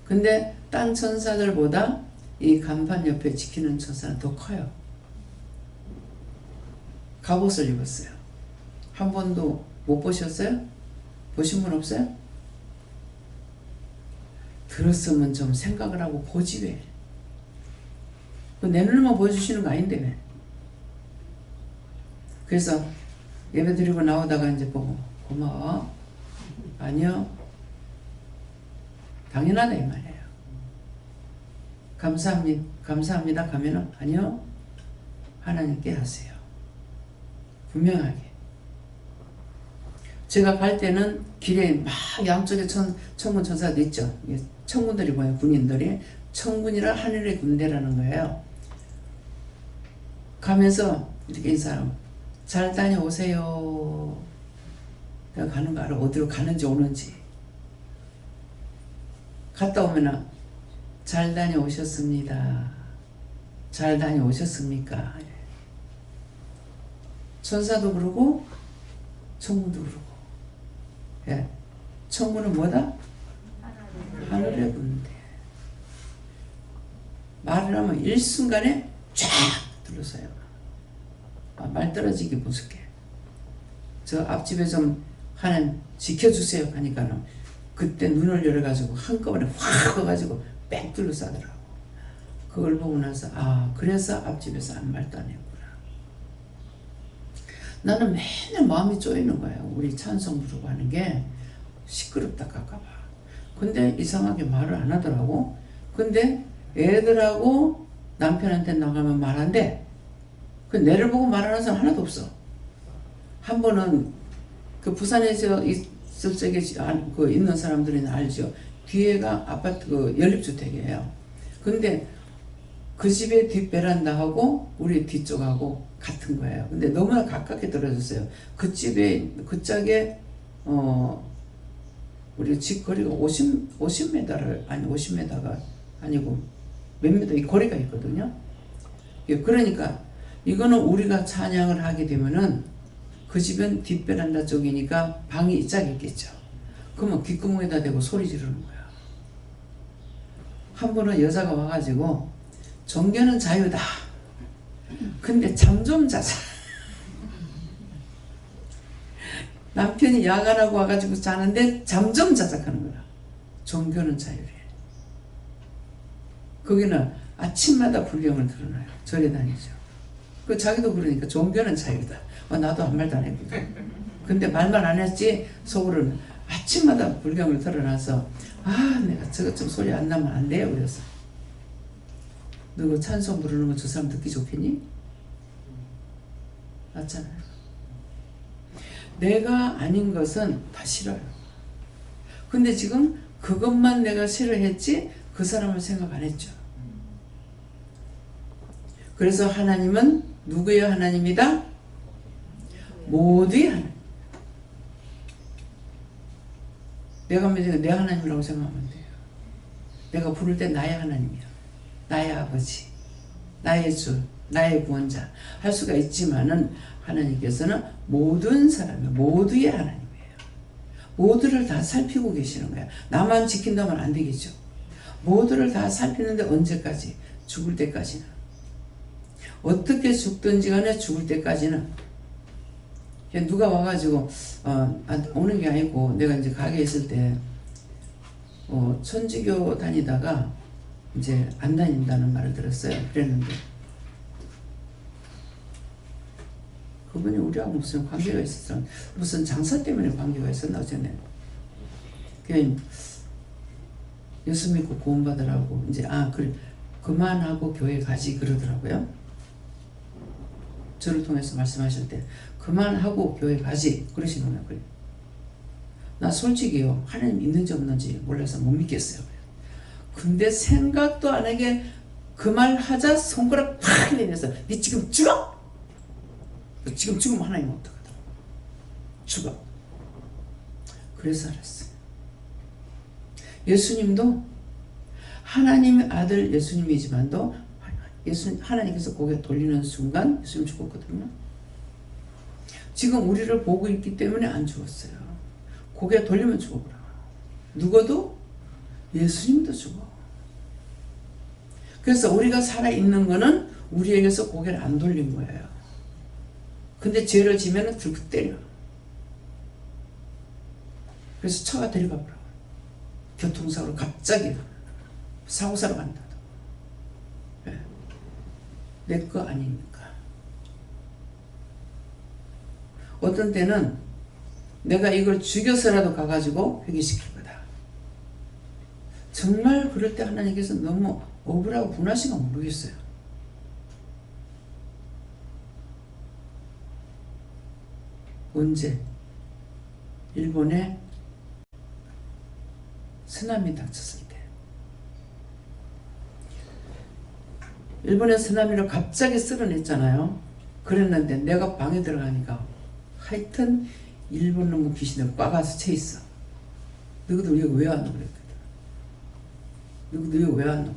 근데 딴 천사들보다 이 간판 옆에 지키는 천사는 더 커요. 갑옷을 입었어요. 한 번도 못 보셨어요? 보신 분 없어요? 들었으면 좀 생각을 하고 보지 왜. 내 눈만 보여주시는 거 아닌데 왜. 그래서 예배 드리고 나오다가 이제 보고 고마워. 아니요. 당연하다 이 말이에요. 감사합니다 가면은 아니요. 하나님께 하세요. 분명하게. 제가 갈 때는 길에 막 양쪽에 천군 천사도 있죠. 천군들이 뭐예요? 군인들이. 천군이라 하늘의 군대라는 거예요. 가면서 이렇게 인사하고 잘 다녀오세요. 내가 가는 거 알아. 어디로 가는지 오는지. 갔다 오면은 잘 다녀오셨습니다. 잘 다녀오셨습니까? 천사도 그러고 천군도 그러고. 예. 천군은 뭐다? 하늘의 군대. 말을 하면 일순간에 쫙 둘러서요. 말 떨어지기 무섭게. 저 앞집에 좀 하나님 지켜주세요 하니까는 그때 눈을 열어가지고 한꺼번에 확 꺼가지고 빽 둘러싸더라고. 그걸 보고 나서 그래서 앞집에서 아무 말도 안 했구나. 나는 맨날 마음이 쪼이는 거야. 우리 찬송 부르고 하는 게 시끄럽다 할까봐. 근데 이상하게 말을 안 하더라고. 근데 애들하고 남편한테 나가면 말 안 돼. 그 내를 보고 말하는 사람 하나도 없어. 한 번은 그 부산에서 있을 적에 그 있는 사람들은 알죠. 뒤에가 아파트 그 연립주택이에요. 근데 그 집의 뒷 베란다하고 우리 뒤쪽하고 같은 거예요. 근데 너무나 가깝게 떨어졌어요. 그 집에 그 짝에 우리 집 거리가 50m를 아니 50m가 아니고 몇 미터 이 거리가 있거든요. 그러니까 이거는 우리가 찬양을 하게 되면은 그 집은 뒷베란다 쪽이니까 방이 이짝 있겠죠. 그러면 귓구멍에다 대고 소리 지르는 거야. 한 번은 여자가 와가지고 종교는 자유다. 근데 잠 좀 자자. 남편이 야간하고 와가지고 자는데 잠 좀 자자 하는 거야. 종교는 자유래. 거기는 아침마다 불경을 들어놔요. 절에 다니죠. 그 자기도 그러니까 종교는 자유다. 나도 한 말도 안 했거든. 근데 말만 안 했지 속으로는 아침마다 불경을 틀어놔서 내가 저것 좀 소리 안 나면 안 돼요. 그래서 너 그 찬송 부르는 거 저 사람 듣기 좋겠니? 맞잖아요. 내가 아닌 것은 다 싫어요. 근데 지금 그것만 내가 싫어했지 그 사람을 생각 안 했죠. 그래서 하나님은 누구의 하나님이다? 모두의 하나님. 내가 믿으면 내 하나님이라고 생각하면 돼요. 내가 부를 때 나의 하나님이야. 나의 아버지, 나의 주, 나의 구원자 할 수가 있지만은 하나님께서는 모든 사람의 모두의 하나님이에요. 모두를 다 살피고 계시는 거야. 나만 지킨다면 안 되겠죠. 모두를 다 살피는데 언제까지? 죽을 때까지는. 어떻게 죽든지 간에 죽을 때까지는. 누가 와가지고 오는 게 아니고 내가 이제 가게에 있을 때 천주교 다니다가 이제 안 다닌다는 말을 들었어요. 그랬는데 그분이 우리하고 무슨 관계가 있었어? 무슨 장사 때문에 관계가 있었나 어쩌네. 그냥 예수 믿고 구원받으라고 이제 그래 그만하고 교회 가지 그러더라고요. 저를 통해서 말씀하실 때 그만하고 교회 가지 그러시는 거예요. 나 솔직히요 하나님 있는지 없는지 몰라서 못 믿겠어요. 근데 생각도 안 하게 그 말 하자 손가락 팍 내면서 니 지금 죽어! 너 지금 죽으면 하나님 어떡하더라. 죽어. 그래서 알았어요. 예수님도 하나님의 아들 예수님이지만도 하나님께서 고개 돌리는 순간 예수님 죽었거든요. 지금 우리를 보고 있기 때문에 안 죽었어요. 고개 돌리면 죽어버려. 누구도? 예수님도 죽어. 그래서 우리가 살아있는 거는 우리에게서 고개를 안 돌린 거예요. 근데 죄를 지면은 들고 때려. 그래서 차가 데려가 버려. 교통사고로 갑자기 사고사로 간다. 내 거 아니니까. 어떤 때는 내가 이걸 죽여서라도 가가지고 회개시킬 거다. 정말 그럴 때 하나님께서 너무 억울하고 분하신가 모르겠어요. 언제? 일본에 쓰나미 닥쳤을 때. 일본의 쓰나미를 갑자기 쓸어냈잖아요. 그랬는데 내가 방에 들어가니까 하여튼 일본 놈의 귀신을 꽉아서 채 있어. 너희들 여기 왜 왔노? 그랬거든. 너희들 여기 왜 왔노?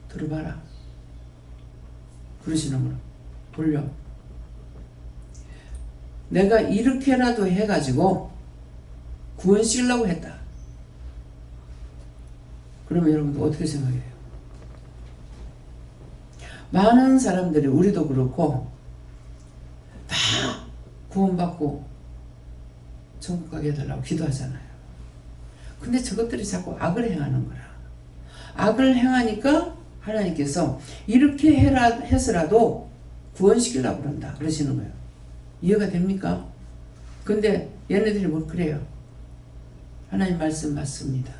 들어봐라. 그러시는 거는 돌려. 내가 이렇게라도 해가지고 구원시키려고 했다. 그러면 여러분들 어떻게 생각해요? 많은 사람들이 우리도 그렇고 다 구원받고 천국 가게 해달라고 기도하잖아요. 근데 저것들이 자꾸 악을 행하는 거라. 악을 행하니까 하나님께서 이렇게 해서라도 구원시키려고 그런다 그러시는 거예요. 이해가 됩니까? 근데 얘네들이 뭐 그래요. 하나님 말씀 맞습니다.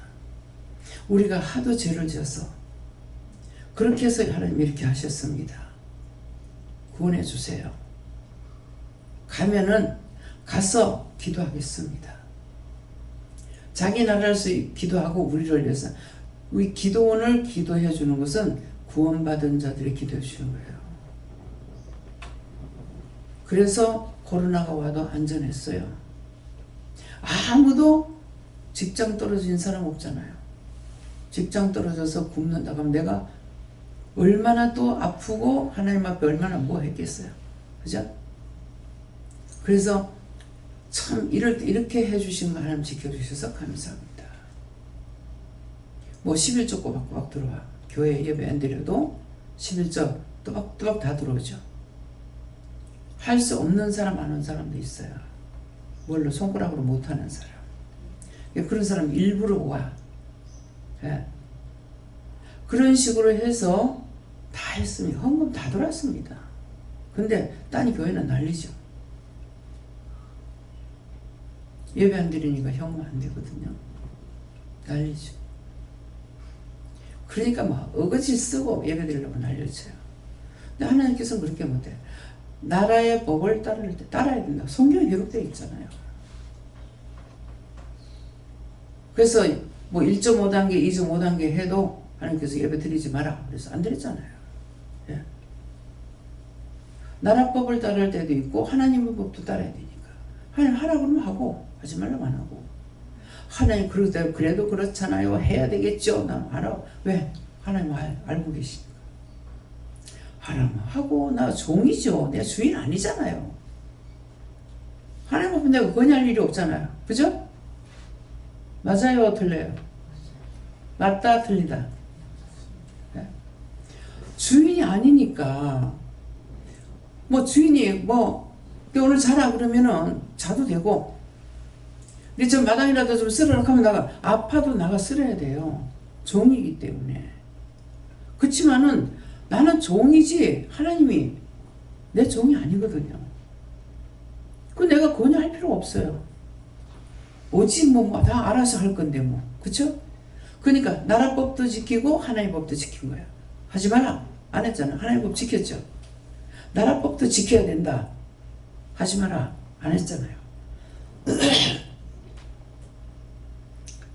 우리가 하도 죄를 지어서 그렇게 해서 하나님이 이렇게 하셨습니다. 구원해 주세요. 가면은 가서 기도하겠습니다. 자기 나라를 위해서 기도하고 우리를 위해서 우리 기도원을 기도해 주는 것은 구원받은 자들이 기도해 주는 거예요. 그래서 코로나가 와도 안전했어요. 아무도 직장 떨어진 사람 없잖아요. 직장 떨어져서 굶는다고 하면 내가 얼마나 또 아프고 하나님 앞에 얼마나 뭐 했겠어요. 그죠? 그래서 참 이렇게 해주신 거 하나님 지켜주셔서 감사합니다. 뭐 11조 꼬박꼬박 들어와. 교회 예배 안 드려도 11조 또박또박 다 들어오죠. 할 수 없는 사람 안 온 사람도 있어요. 뭘로 손가락으로 못하는 사람. 그런 사람 일부러 와. 예. 그런 식으로 해서 다 했습니다. 헌금 다 들어왔습니다. 근데 딴 교회는 난리죠. 예배 안 드리니까 현금 안 되거든요. 난리죠. 그러니까 막 어거지 쓰고 예배 드리려고 난리쳐요. 근데 하나님께서는 그렇게 못해. 나라의 법을 따라야 된다. 성경에 기록되어 있잖아요. 그래서 뭐 1.5단계, 2.5단계 해도 하나님께서 예배 드리지 마라. 그래서 안 드렸잖아요. 예. 나라법을 따를 때도 있고 하나님의 법도 따라야 되니까. 하나님 하라 그러면 하고 하지 말라면 안 하고. 하나님 그래도 그렇잖아요. 해야 되겠죠. 난 알아. 왜? 하나님 알고 계시니까. 하라면 하고 나 종이죠. 내 주인 아니잖아요. 하나님 앞에 내가 건의할 일이 없잖아요. 그죠? 맞아요? 틀려요? 맞다 틀리다. 네? 주인이 아니니까 뭐 주인이 뭐 오늘 자라 그러면은 자도 되고 근데 좀 마당이라도 좀 쓸어라 하면 나가 아파도 나가 쓸어야 돼요. 종이기 때문에. 그렇지만은 나는 종이지 하나님이 내 종이 아니거든요. 그 내가 권유할 필요가 없어요. 오직 뭐 다 알아서 할 건데 뭐. 그쵸? 그러니까 나라 법도 지키고 하나님 법도 지킨 거예요. 하지 마라. 안 했잖아. 하나님 법 지켰죠. 나라 법도 지켜야 된다. 하지 마라. 안 했잖아요.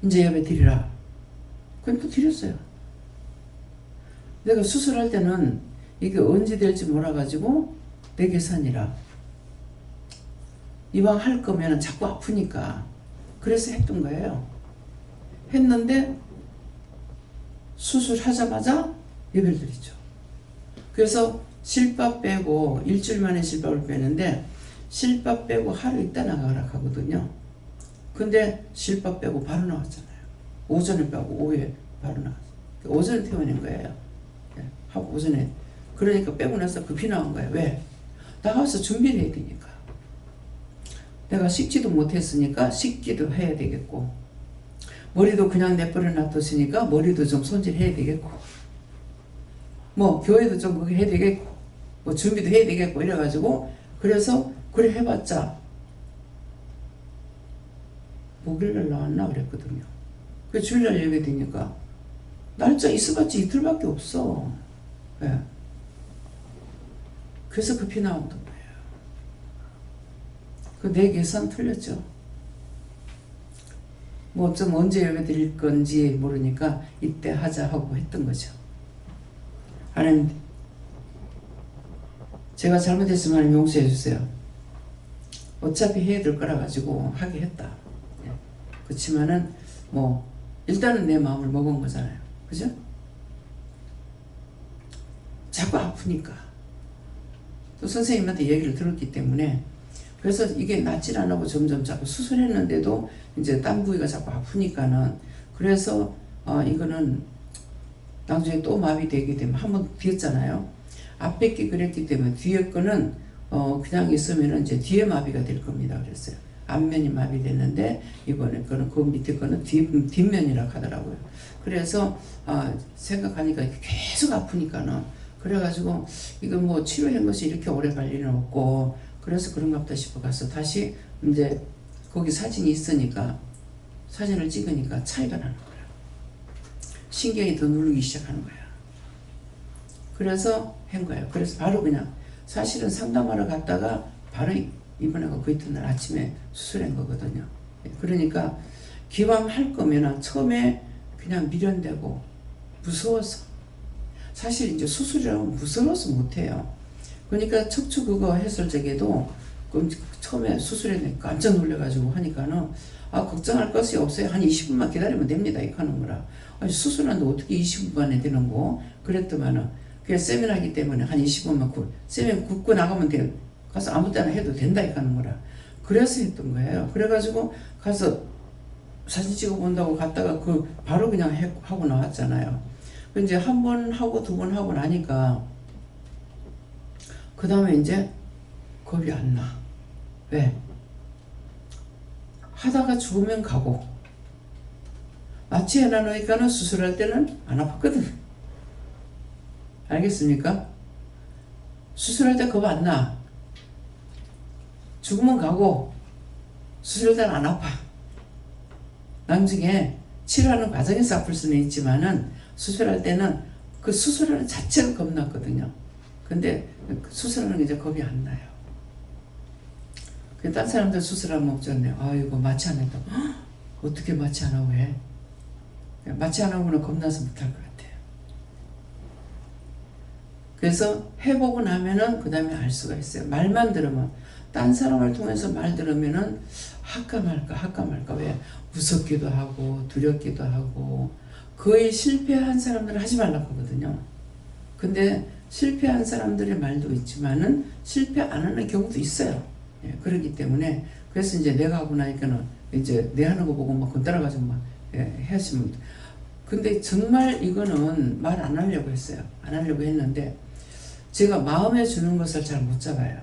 이제 예배 드리라. 그럼 또 드렸어요. 내가 수술할 때는 이게 언제 될지 몰라가지고 내 계산이라. 이왕 할 거면 자꾸 아프니까. 그래서 했던 거예요. 했는데 수술하자마자 예배를 드리죠. 그래서 실밥 빼고 일주일 만에 실밥을 빼는데 실밥 빼고 하루 있다 나가라 하거든요. 근데 실밥 빼고 바로 나왔잖아요. 오전에 빼고 오후에 바로 나왔어요. 오전에 퇴원한 거예요. 하고 오전에. 그러니까 빼고 나서 급히 나온 거예요. 왜? 나가서 준비를 해야 되니까. 내가 씻지도 못했으니까 씻기도 해야 되겠고 머리도 그냥 내버려 놔뒀으니까 머리도 좀 손질해야 되겠고 뭐 교회도 좀 그렇게 해야 되겠고 뭐 준비도 해야 되겠고 이래가지고 그래서 그래 해봤자 목요일날 나왔나 그랬거든요. 그 주일날 예배 되니까 날짜 있어봤자 이틀밖에 없어. 네. 그래서 급히 나온단 말이에요. 그 내 계산 틀렸죠. 뭐 좀 언제 예배 드릴 건지 모르니까 이때 하자 하고 했던 거죠. 하나님 제가 잘못했으면 하나님 용서해 주세요. 어차피 해야 될 거라 가지고 하게 했다. 그렇지만은 뭐 일단은 내 마음을 먹은 거잖아요. 그죠? 자꾸 아프니까 또 선생님한테 얘기를 들었기 때문에 그래서 이게 낫질 안 하고 점점 자꾸 수술했는데도 이제 땀 부위가 자꾸 아프니까는 그래서 이거는 나중에 또 마비되게 되면 한번 비었잖아요. 앞에 게 그랬기 때문에 뒤에 거는 그냥 있으면은 이제 뒤에 마비가 될 겁니다. 그랬어요. 앞면이 마비됐는데 이번에 거는 그 밑에 거는 뒷면이라고 하더라고요. 그래서 생각하니까 계속 아프니까는 그래가지고 이거 뭐 치료한 것이 이렇게 오래 갈 일은 없고 그래서 그런가 보다 싶어 가서 다시 이제 거기 사진이 있으니까 사진을 찍으니까 차이가 나는 거야. 신경이 더 누르기 시작하는 거야. 그래서 한 거예요. 그래서 바로 그냥 사실은 상담하러 갔다가 바로 입원하고 그 이튿날 아침에 수술한 거거든요. 그러니까 기왕 할 거면 처음에 그냥 미련되고 무서워서 사실 이제 수술이라면 무서워서 못해요. 그러니까 척추 그거 했을 적에도 처음에 수술에 깜짝 놀래가지고 하니까는 걱정할 것이 없어요. 한 20분만 기다리면 됩니다. 이렇게 하는 거라. 아니 수술하는데 어떻게 20분 만에 되는 거? 그랬더만은 그게 세미나기 때문에 한 20분만 세미나 굽고 나가면 돼요. 가서 아무 때나 해도 된다 이렇게 하는 거라. 그래서 했던 거예요. 그래가지고 가서 사진 찍어 본다고 갔다가 바로 그냥 하고 나왔잖아요. 이제 한 번 하고 두 번 하고 나니까 그 다음에 이제 겁이 안 나. 왜? 하다가 죽으면 가고 마취 해놔놓으니까는 수술할 때는 안 아팠거든. 알겠습니까? 수술할 때 겁 안 나. 죽으면 가고 수술할 때는 안 아파. 나중에 치료하는 과정에서 아플 수는 있지만은 수술할 때는 그 수술하는 자체가 겁났거든요. 근데 수술하는 게 이제 겁이 안 나요. 딴 사람들 수술하면 없잖아요. 이거 마취 안 했다. 어떻게 마취 안 하고 해? 마취 안 하고는 겁나서 못할 것 같아요. 그래서 해보고 나면은 그 다음에 알 수가 있어요. 말만 들으면 딴 사람을 통해서 말 들으면은 할까 말까 왜 무섭기도 하고 두렵기도 하고 거의 실패한 사람들은 하지 말라고 하거든요. 근데 실패한 사람들의 말도 있지만은 실패 안 하는 경우도 있어요. 그렇기 때문에 그래서 이제 내가 하고 나니까는 이제 내 하는 거 보고 막 따라가지고 막 해야지면 근데 정말 이거는 말 안 하려고 했어요. 안 하려고 했는데 제가 마음에 주는 것을 잘 못 잡아요.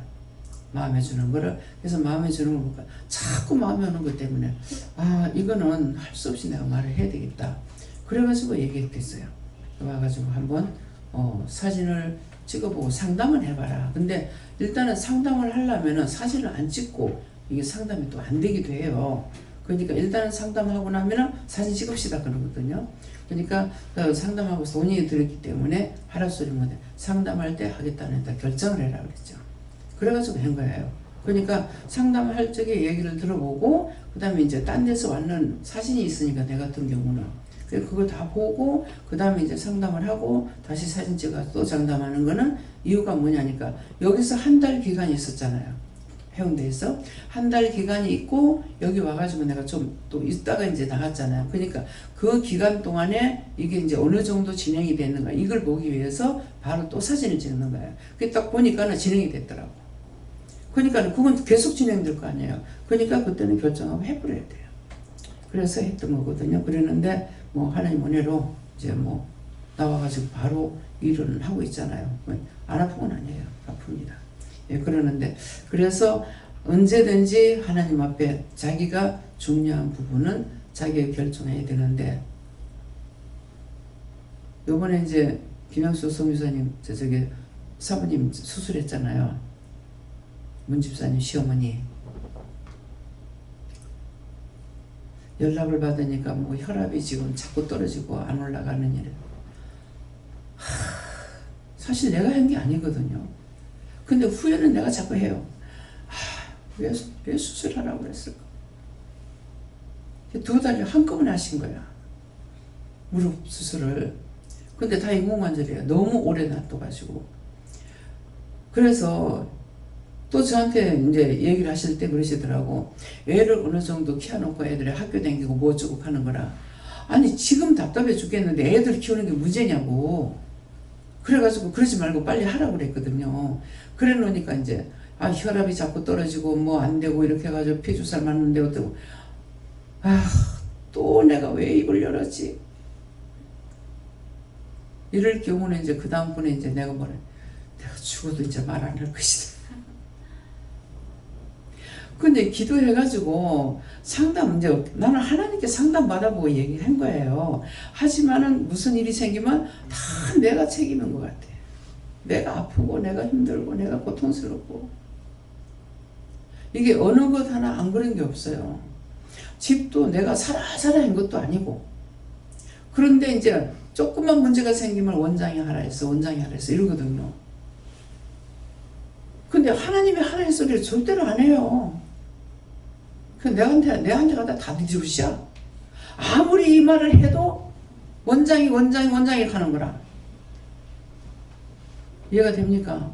마음에 주는 거를. 그래서 마음에 주는 걸 보니까 자꾸 마음에 오는 것 때문에 이거는 할 수 없이 내가 말을 해야 되겠다. 그래가지고 얘기했겠어요. 와가지고 한번 사진을 찍어보고 상담을 해봐라. 근데 일단은 상담을 하려면은 사진을 안 찍고 이게 상담이 또 안 되기도 해요. 그러니까 일단은 상담하고 나면은 사진 찍읍시다 그러거든요. 그러니까 상담하고 돈이 들었기 때문에 하라 소리 못해. 상담할 때 하겠다는 했다 결정을 해라 그랬죠. 그래가지고 한 거예요. 그러니까 상담할 적에 얘기를 들어보고 그 다음에 이제 딴 데서 왔는 사진이 있으니까 내 같은 경우는 그걸 다 보고 그 다음에 이제 상담을 하고 다시 사진 찍어서 또 상담하는 거는 이유가 뭐냐니까 여기서 한 달 기간이 있었잖아요. 해운대에서 한 달 기간이 있고 여기 와가지고 내가 좀 또 있다가 이제 나갔잖아요. 그러니까 그 기간 동안에 이게 이제 어느 정도 진행이 됐는가 이걸 보기 위해서 바로 또 사진을 찍는 거예요. 그게 딱 보니까는 진행이 됐더라고. 그러니까 그건 계속 진행될 거 아니에요. 그러니까 그때는 결정하고 해버려야 돼요. 그래서 했던 거거든요. 그랬는데 뭐 하나님 은혜로 이제 뭐 나와가지고 바로 일을 하고 있잖아요. 안 아픈 건 아니에요. 아픕니다. 그러는데 그래서 언제든지 하나님 앞에 자기가 중요한 부분은 자기가 결정해야 되는데 요번에 이제 김영수 성유사님 저기 사부님 수술했잖아요. 문집사님 시어머니 연락을 받으니까 뭐 혈압이 지금 자꾸 떨어지고 안 올라가는 일에 사실 내가 한 게 아니거든요. 근데 후회는 내가 자꾸 해요. 왜 수술하라고 그랬을까? 2달에 한꺼번에 하신 거야. 무릎 수술을. 근데 다 인공관절이에요. 너무 오래 놔둬가지고. 그래서 또 저한테 이제 얘기를 하실 때 그러시더라고. 애를 어느 정도 키워놓고 애들이 학교 다니고 뭐 어쩌고 하는 거라. 아니 지금 답답해 죽겠는데 애들 키우는 게 문제냐고. 그래가지고 그러지 말고 빨리 하라고 그랬거든요. 그래 놓으니까 이제 혈압이 자꾸 떨어지고 뭐 안 되고 이렇게 해가지고 폐주사 맞는데 어쩌고. 또 내가 왜 입을 열었지? 이럴 경우는 이제 그 다음번에 이제 내가 뭐래. 내가 죽어도 이제 말 안 할 것이다. 근데 기도해가지고 상담, 이제 나는 하나님께 상담 받아보고 얘기한 거예요. 하지만은 무슨 일이 생기면 다 내가 책임인 것 같아. 내가 아프고, 내가 힘들고, 내가 고통스럽고. 이게 어느 것 하나 안 그런 게 없어요. 집도 내가 살아 한 것도 아니고. 그런데 이제 조금만 문제가 생기면 원장이 하라 했어, 원장이 하라 했어, 이러거든요. 근데 하나님이 하라는 소리를 절대로 안 해요. 그 내한테 가다 다 뒤집으시야. 아무리 이 말을 해도 원장이 하는 거라. 이해가 됩니까?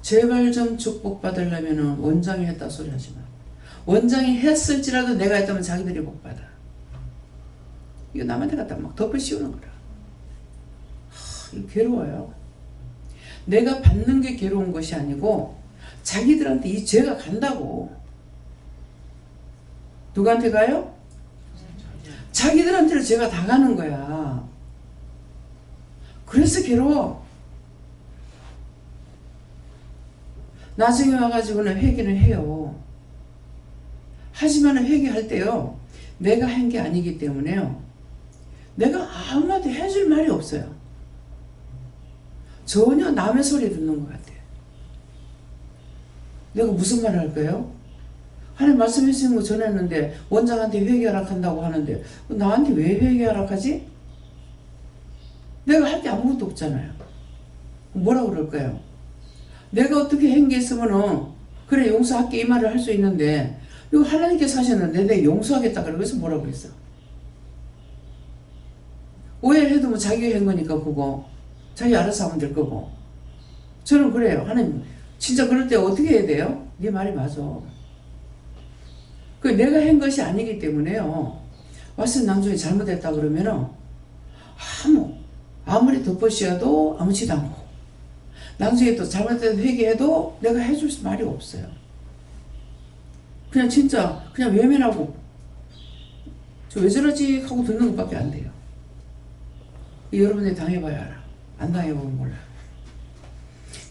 제발 좀 축복받으려면 원장이 했다 소리 하지 마. 원장이 했을지라도 내가 했다면 자기들이 복받아. 이거 남한테 갖다 막 덮어 씌우는 거라. 이거 괴로워요. 내가 받는 게 괴로운 것이 아니고 자기들한테 이 죄가 간다고. 누구한테 가요? 자기들한테는 죄가 다 가는 거야. 그래서 괴로워. 나중에 와가지고는 회개는 해요. 하지만 회개할 때요, 내가 한 게 아니기 때문에요, 내가 아무한테 해줄 말이 없어요. 전혀 남의 소리 듣는 것 같아요. 내가 무슨 말 할까요? 하나님 말씀해 주신 거 전했는데 원장한테 회개 하락한다고 하는데 나한테 왜 회개 하락하지? 내가 할 게 아무것도 없잖아요. 뭐라 그럴까요? 내가 어떻게 한 게 있으면은 그래 용서할게 이 말을 할 수 있는데 이거 하나님께서 하셨는데 내가 용서하겠다 그래서 뭐라 그랬어? 오해해도 뭐 자기가 한 거니까 그거 자기 알아서 하면 될 거고. 저는 그래요. 하나님 진짜 그럴 때 어떻게 해야 돼요? 네 말이 맞아. 그 내가 한 것이 아니기 때문에요. 와서 나중에 잘못했다 그러면은 아무리 덮어씌워도 아무지도 않고 나중에 또 잘못해서 회개해도 내가 해줄 말이 없어요. 그냥 진짜 그냥 외면하고 저 왜 저러지 하고 듣는 것밖에 안 돼요. 여러분이 당해봐야 알아. 안 당해보면 몰라.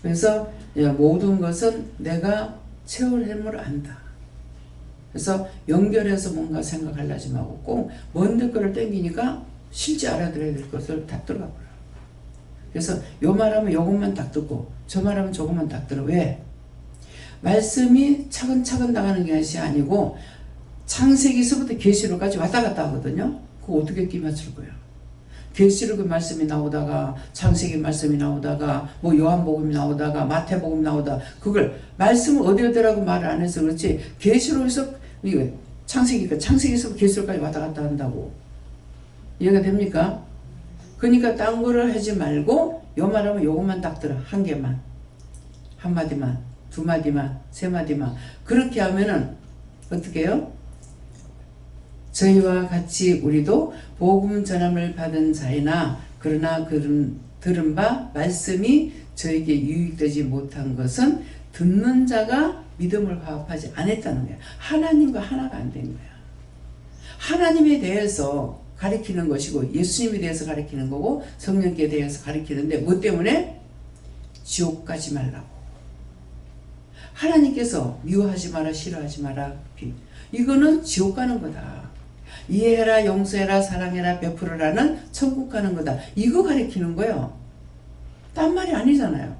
그래서 모든 것은 내가 채울 힘을 안다. 그래서 연결해서 뭔가 생각하려지 말고 꼭 먼데 거를 땡기니까 실제 알아들어야 될 것을 다 들어가 버려. 그래서 요 말하면 요것만 딱 듣고 저 말하면 저것만 딱 들어. 왜? 말씀이 차근차근 나가는 것이 아니고 창세기서부터 계시록까지 왔다 갔다 하거든요. 그거 어떻게 끼 맞출 거예요? 계시록의 말씀이 나오다가 창세기 말씀이 나오다가 뭐 요한복음이 나오다가 마태복음 나오다 그걸 말씀을 어디라고 말을 안 해서 그렇지 계시록에서 창세기서부터 계시록까지 왔다 갔다 한다고. 이해가 됩니까? 그러니까 딴 거를 하지 말고 요 말하면 요것만 딱 들어. 한 개만, 한 마디만, 두 마디만, 세 마디만. 그렇게 하면은 어떻게 해요? 저희와 같이 우리도 복음 전함을 받은 자이나 그러나 들은 바 말씀이 저에게 유익되지 못한 것은 듣는 자가 믿음을 화합하지 않았다는 거야. 하나님과 하나가 안 된 거야. 하나님에 대해서 가리키는 것이고 예수님에 대해서 가리키는 거고 성령께 대해서 가리키는데 뭐 때문에? 지옥 가지 말라고. 하나님께서 미워하지 마라, 싫어하지 마라. 이거는 지옥 가는 거다. 이해해라, 용서해라, 사랑해라, 베풀어라는 천국 가는 거다. 이거 가리키는 거예요. 딴 말이 아니잖아요.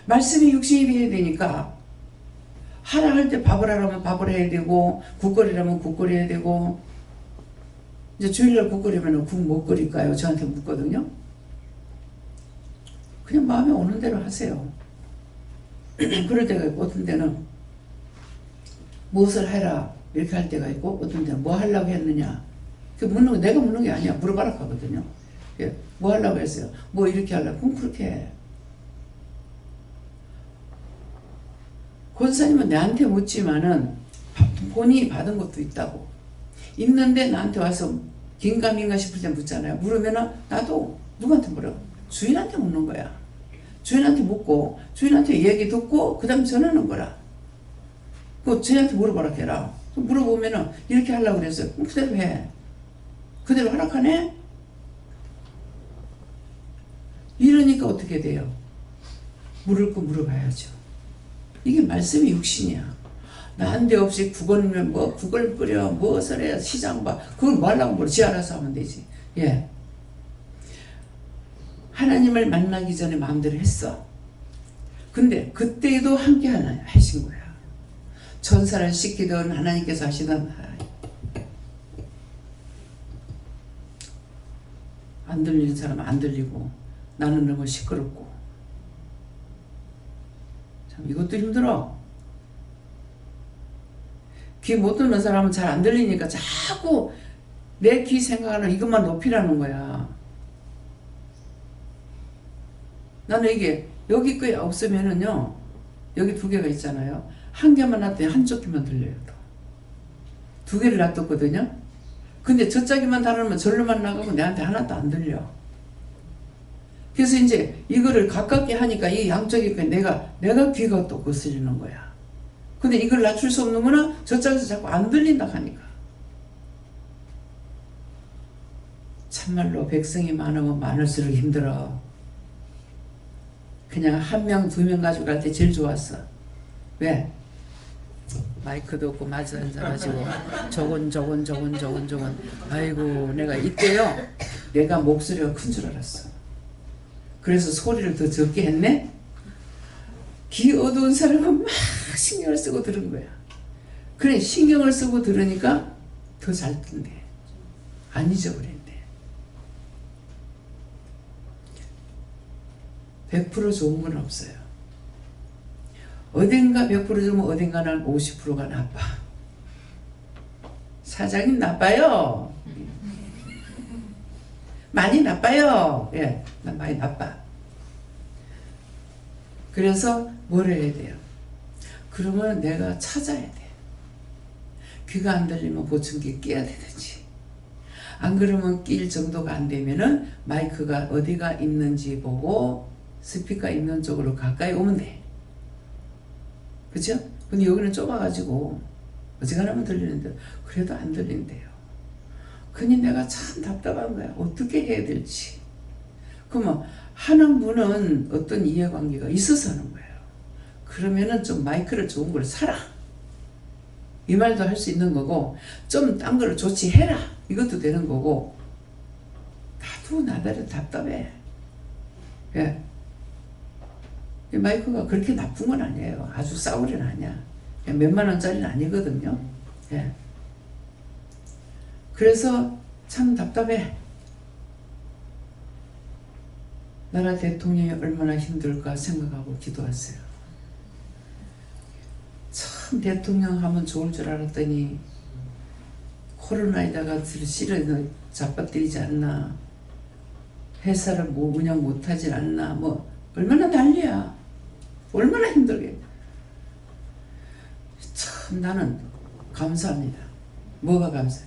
말씀이 육신이 돼야 되니까 하라 할 때 밥을 하라면 밥을 해야 되고 국거리라면 국거리 해야 되고 이제 주일날 국거리면 국 못 끓일까요? 저한테 묻거든요. 그냥 마음에 오는 대로 하세요. 그럴 때가 있고 어떤 때는 무엇을 해라 이렇게 할 때가 있고 어떤 때는 뭐 하려고 했느냐 그 묻는 거 내가 묻는 게 아니야. 물어봐라 하거든요. 뭐 하려고 했어요? 뭐 이렇게 하려고. 그럼 그렇게 해. 권사님은 나한테 묻지만은 본인이 받은 것도 있다고. 있는데 나한테 와서 긴가민가 싶을 때 묻잖아요. 물으면은 나도 누구한테 물어? 주인한테 묻는 거야. 주인한테 묻고 주인한테 얘기 듣고 그 다음 전하는 거라. 그 주인한테 물어봐라 해라. 물어보면은 이렇게 하려고 그랬어요. 그럼 그대로 해. 그대로 허락하네? 이러니까 어떻게 돼요? 물을 거 물어봐야죠. 이게 말씀이 육신이야. 난데없이 국을 뭐 국을 끓여 무엇을 해야 시장 봐. 그걸 뭐 하려고 그래. 지 알아서 하면 되지. 예. 하나님을 만나기 전에 마음대로 했어. 근데 그때도 함께 하신 거야. 천사를 씻기던 하나님께서 하시던 안 들리는 사람은 안 들리고 나는 너무 시끄럽고 참 이것도 힘들어. 귀 못 듣는 사람은 잘 안 들리니까 자꾸 내 귀 생각하는 이것만 높이라는 거야. 나는 이게 여기 게 없으면은요, 여기 두 개가 있잖아요. 한 개만 놨더니 한쪽 귀만 들려요. 두 개를 놔뒀거든요. 근데 저짝이만 다루면 절로만 나가고 내한테 하나도 안 들려. 그래서 이제 이거를 가깝게 하니까 이 양쪽이 내가 귀가 또 거슬리는 거야. 근데 이걸 낮출 수 없는 거는 저쪽에서 자꾸 안 들린다 하니까. 참말로 백성이 많으면 많을수록 힘들어. 그냥 한 명, 두 명 가지고 갈 때 제일 좋았어. 왜? 마이크도 없고 마주 앉아가지고 저건 아이고 내가 이때요 내가 목소리가 큰 줄 알았어. 그래서 소리를 더 적게 했네. 귀 어두운 사람은 막 신경을 쓰고 들은 거야. 그래 신경을 쓰고 들으니까 더 잘 뜬대. 안 잊어버린대. 100% 좋은 건 없어요. 어딘가 100% 좋으면 어딘가는 50%가 나빠. 사장님 나빠요. 많이 나빠요. 예, 난 많이 나빠. 그래서 뭘 해야 돼요? 그러면 내가 찾아야 돼. 귀가 안 들리면 보청기 끼야 되든지. 안 그러면 낄 정도가 안 되면은 마이크가 어디가 있는지 보고 스피커 있는 쪽으로 가까이 오면 돼. 그쵸? 근데 여기는 좁아가지고 어지간하면 들리는데 그래도 안 들린대요. 그니 내가 참 답답한 거야. 어떻게 해야 될지. 그러면 하는 분은 어떤 이해관계가 있어서 하는 거예요. 그러면은 좀 마이크를 좋은 걸 사라. 이 말도 할 수 있는 거고 좀 딴 거를 조치해라. 이것도 되는 거고 나도 나대로 답답해. 예. 이 마이크가 그렇게 나쁜 건 아니에요. 아주 싸구려는 아니야. 몇만 원짜리는 아니거든요. 예. 그래서 참 답답해. 나라 대통령이 얼마나 힘들까 생각하고 기도하세요. 참 대통령 하면 좋을 줄 알았더니 코로나에다가 실은 잡아뜨리지 않나. 회사를 뭐 운영 못하지 않나. 뭐 얼마나 난리야. 얼마나 힘들게. 참 나는 감사합니다. 뭐가 감사해?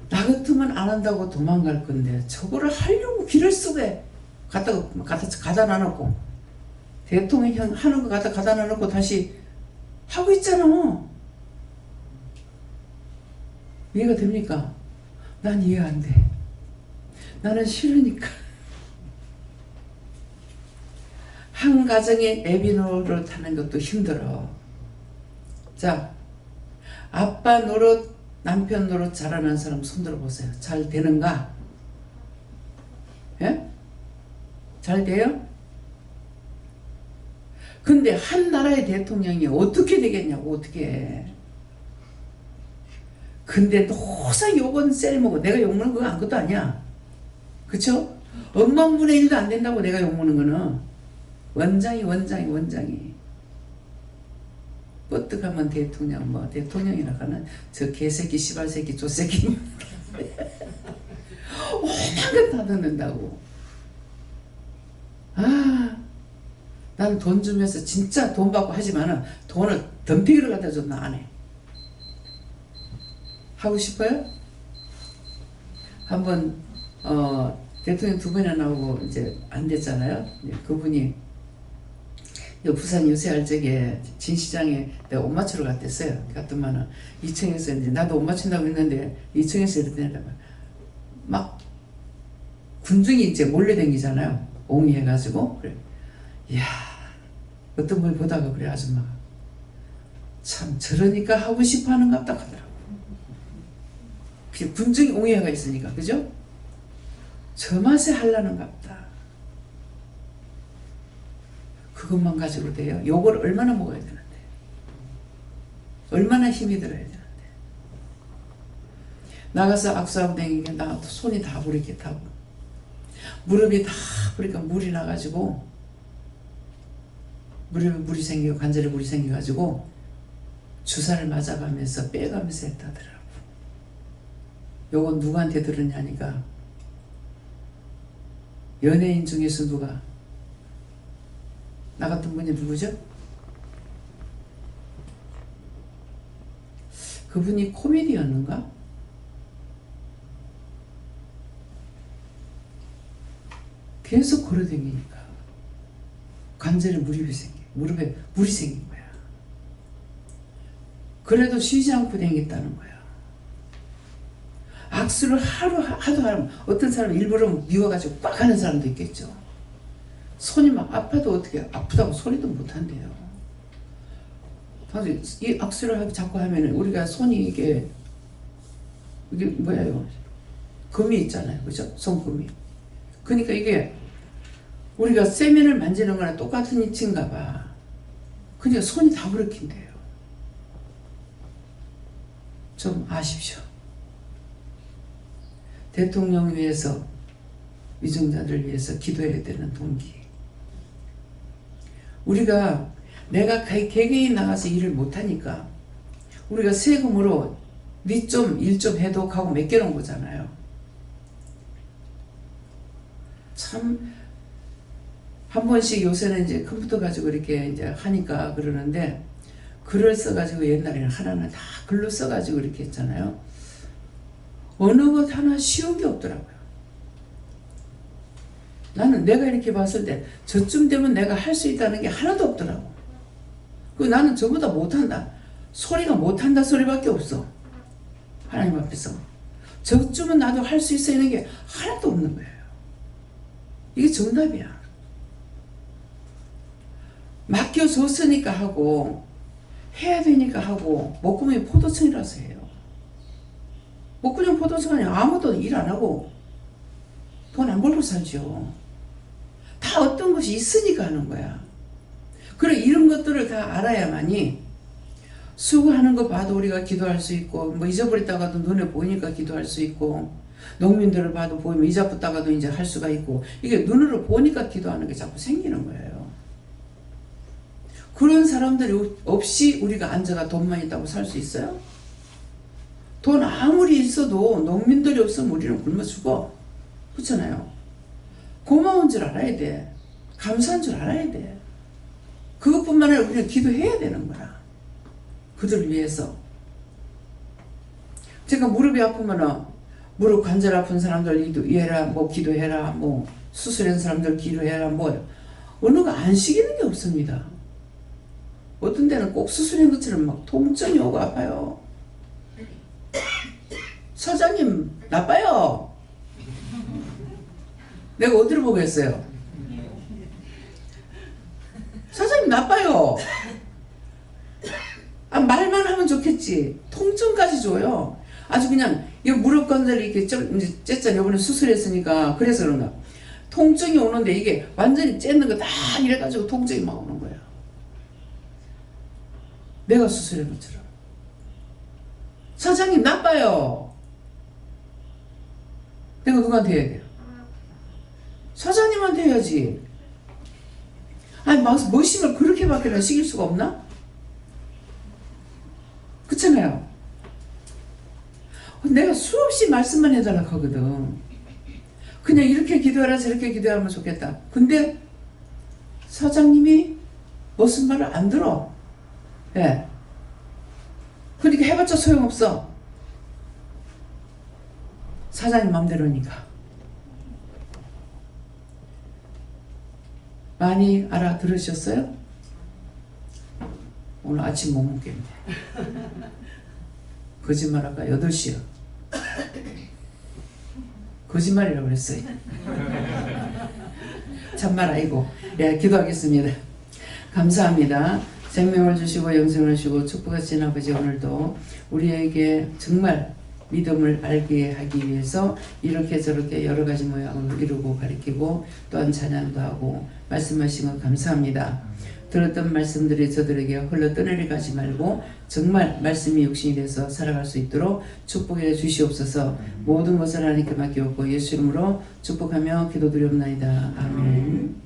나 같으면 안 한다고 도망갈 건데 저거를 하려고 길을 쓰게 갖다 놔놓고 대통령 하는 거 갖다 놔놓고 다시 하고 있잖아. 이해가 됩니까? 난 이해 안 돼. 나는 싫으니까. 한 가정에 애비 노릇 하는 것도 힘들어. 자, 아빠 노릇, 남편 노릇 잘하는 사람 손들어 보세요. 잘 되는가? 예? 잘 돼요? 근데 한 나라의 대통령이 어떻게 되겠냐고, 어떻게 해. 근데 노사 욕은 셀먹어. 내가 욕먹는 거 아무것도 아니야. 그쵸? 억만분의 1도 안 된다고 내가 욕먹는 거는. 원장이. 뻗뜩하면 대통령, 뭐, 대통령이라 하는 저 개새끼, 씨발새끼, 조새끼. 오만 것 다 듣는다고. 아, 난 돈 주면서 진짜 돈 받고 하지만은 돈을 덤피기를 갖다 줘, 나 안 해. 하고 싶어요? 한번, 대통령 두 번이나 나오고 이제 안 됐잖아요. 그분이 부산 유세할 적에 진시장에 내가 옷 맞추러 갔댔어요. 갔더만은 2층에서 이제 나도 옷 맞춘다고 했는데 2층에서 이렇게 막 군중이 이제 몰려댕기잖아요. 옹이해가지고. 그래. 이야, 어떤 분 보다가 그래 아줌마가 참 저러니까 하고 싶어 하는 것 같다 하더라고. 그게 분명히 오해가 있으니까 그죠? 저 맛에 하려는 것 같다. 그것만 가지고 돼요? 요걸 얼마나 먹어야 되는데 얼마나 힘이 들어야 되는데 나가서 악수하고 다니니까 나 손이 다 부리게 타고 무릎이 다 부리니까 물이 나가지고 무릎에 물이 생기고 관절에 물이 생겨가지고 주사를 맞아가면서 빼가면서 했다더라고. 요건 누구한테 들었냐니까 연예인 중에서 누가 나 같은 분이 누구죠? 그분이 코미디였는가? 계속 걸어다니니까 관절에 무릎에 물이 생긴 거야. 그래도 쉬지 않고 다니겠다는 거야. 악수를 하도 하면 어떤 사람은 일부러 미워가지고 빡 하는 사람도 있겠죠. 손이 막 아파도 어떻게 아프다고 소리도 못 한대요. 이 악수를 자꾸 하면은 우리가 손이 이게 뭐예요? 금이 있잖아요, 그죠? 손금이. 그러니까 이게 우리가 세면을 만지는 거랑 똑같은 이치인가 봐. 그러니까 손이 다 부러킨대요. 좀 아십시오. 대통령 위해서 위정자들 위해서 기도해야 되는 동기. 우리가 내가 개개인 나가서 일을 못하니까 우리가 세금으로 니 좀 일 좀 해도 하고 맡겨놓은 거잖아요. 참 한 번씩 요새는 이제 컴퓨터 가지고 이렇게 이제 하니까 그러는데 글을 써가지고 옛날에는 하나하나 다 글로 써가지고 이렇게 했잖아요. 어느 것 하나 쉬운 게 없더라고요. 나는 내가 이렇게 봤을 때 저쯤 되면 내가 할 수 있다는 게 하나도 없더라고. 나는 저보다 못한다. 소리가 못한다 소리밖에 없어. 하나님 앞에서. 저쯤은 나도 할 수 있어 있는 게 하나도 없는 거예요. 이게 정답이야. 맡겨줬으니까 하고 해야 되니까 하고 목구멍이 포도청이라서 해요. 목구멍 포도청은 아무도 일 안 하고 돈 안 벌고 살죠. 다 어떤 것이 있으니까 하는 거야. 그래 이런 것들을 다 알아야만이 수고하는 거 봐도 우리가 기도할 수 있고 뭐 잊어버렸다가도 눈에 보이니까 기도할 수 있고 농민들을 봐도 보이면 잊어버렸다가도 이제 할 수가 있고 이게 눈으로 보니까 기도하는 게 자꾸 생기는 거예요. 그런 사람들이 없이 우리가 앉아가 돈만 있다고 살 수 있어요? 돈 아무리 있어도 농민들이 없으면 우리는 굶어 죽어. 그렇잖아요. 고마운 줄 알아야 돼. 감사한 줄 알아야 돼. 그것뿐만 아니라 우리는 기도해야 되는 거야. 그들을 위해서. 제가 무릎이 아프면은 무릎 관절 아픈 사람들 기도해라, 뭐 기도해라, 뭐 수술한 사람들 기도해라, 뭐 어느 거 안 시키는 게 없습니다. 어떤 데는 꼭 수술한 것처럼 막 통증이 오고 아파요. 사장님 나빠요. 내가 어디로 보겠어요? 사장님 나빠요. 말만 하면 좋겠지. 통증까지 줘요. 아주 그냥 이 무릎 관절이 이렇게 쨌잖아요. 이번에 수술했으니까 그래서 그런가. 통증이 오는데 이게 완전히 쨌는 거 다 이래가지고 통증이 막 오는 거예요. 내가 수술한 것처럼. 사장님 나빠요. 내가 누구한테 해야 돼요? 사장님한테 해야지. 아니 머신을 그렇게밖에 시킬 수가 없나? 그렇잖아요. 내가 수없이 말씀만 해달라고 하거든. 그냥 이렇게 기도하라 저렇게 기도하면 좋겠다. 근데 사장님이 무슨 말을 안 들어. 예. 그러니까 해봤자 소용없어. 사장님 맘대로니까. 많이 알아들으셨어요? 오늘 아침 못 먹겠네. 거짓말 아까 8시요. 거짓말이라고 그랬어요. 참말 아니고. 예, 기도하겠습니다. 감사합니다. 생명을 주시고 영생을 주시고 축복하신 아버지, 오늘도 우리에게 정말 믿음을 알게 하기 위해서 이렇게 저렇게 여러 가지 모양으로 이루고 가리키고 또한 찬양도 하고 말씀하신 것 감사합니다. 들었던 말씀들이 저들에게 흘러 떠내려 가지 말고 정말 말씀이 육신이 돼서 살아갈 수 있도록 축복해 주시옵소서. 모든 것을 하나님께 맡기옵고 예수 이름으로 축복하며 기도드리옵나이다. 아멘.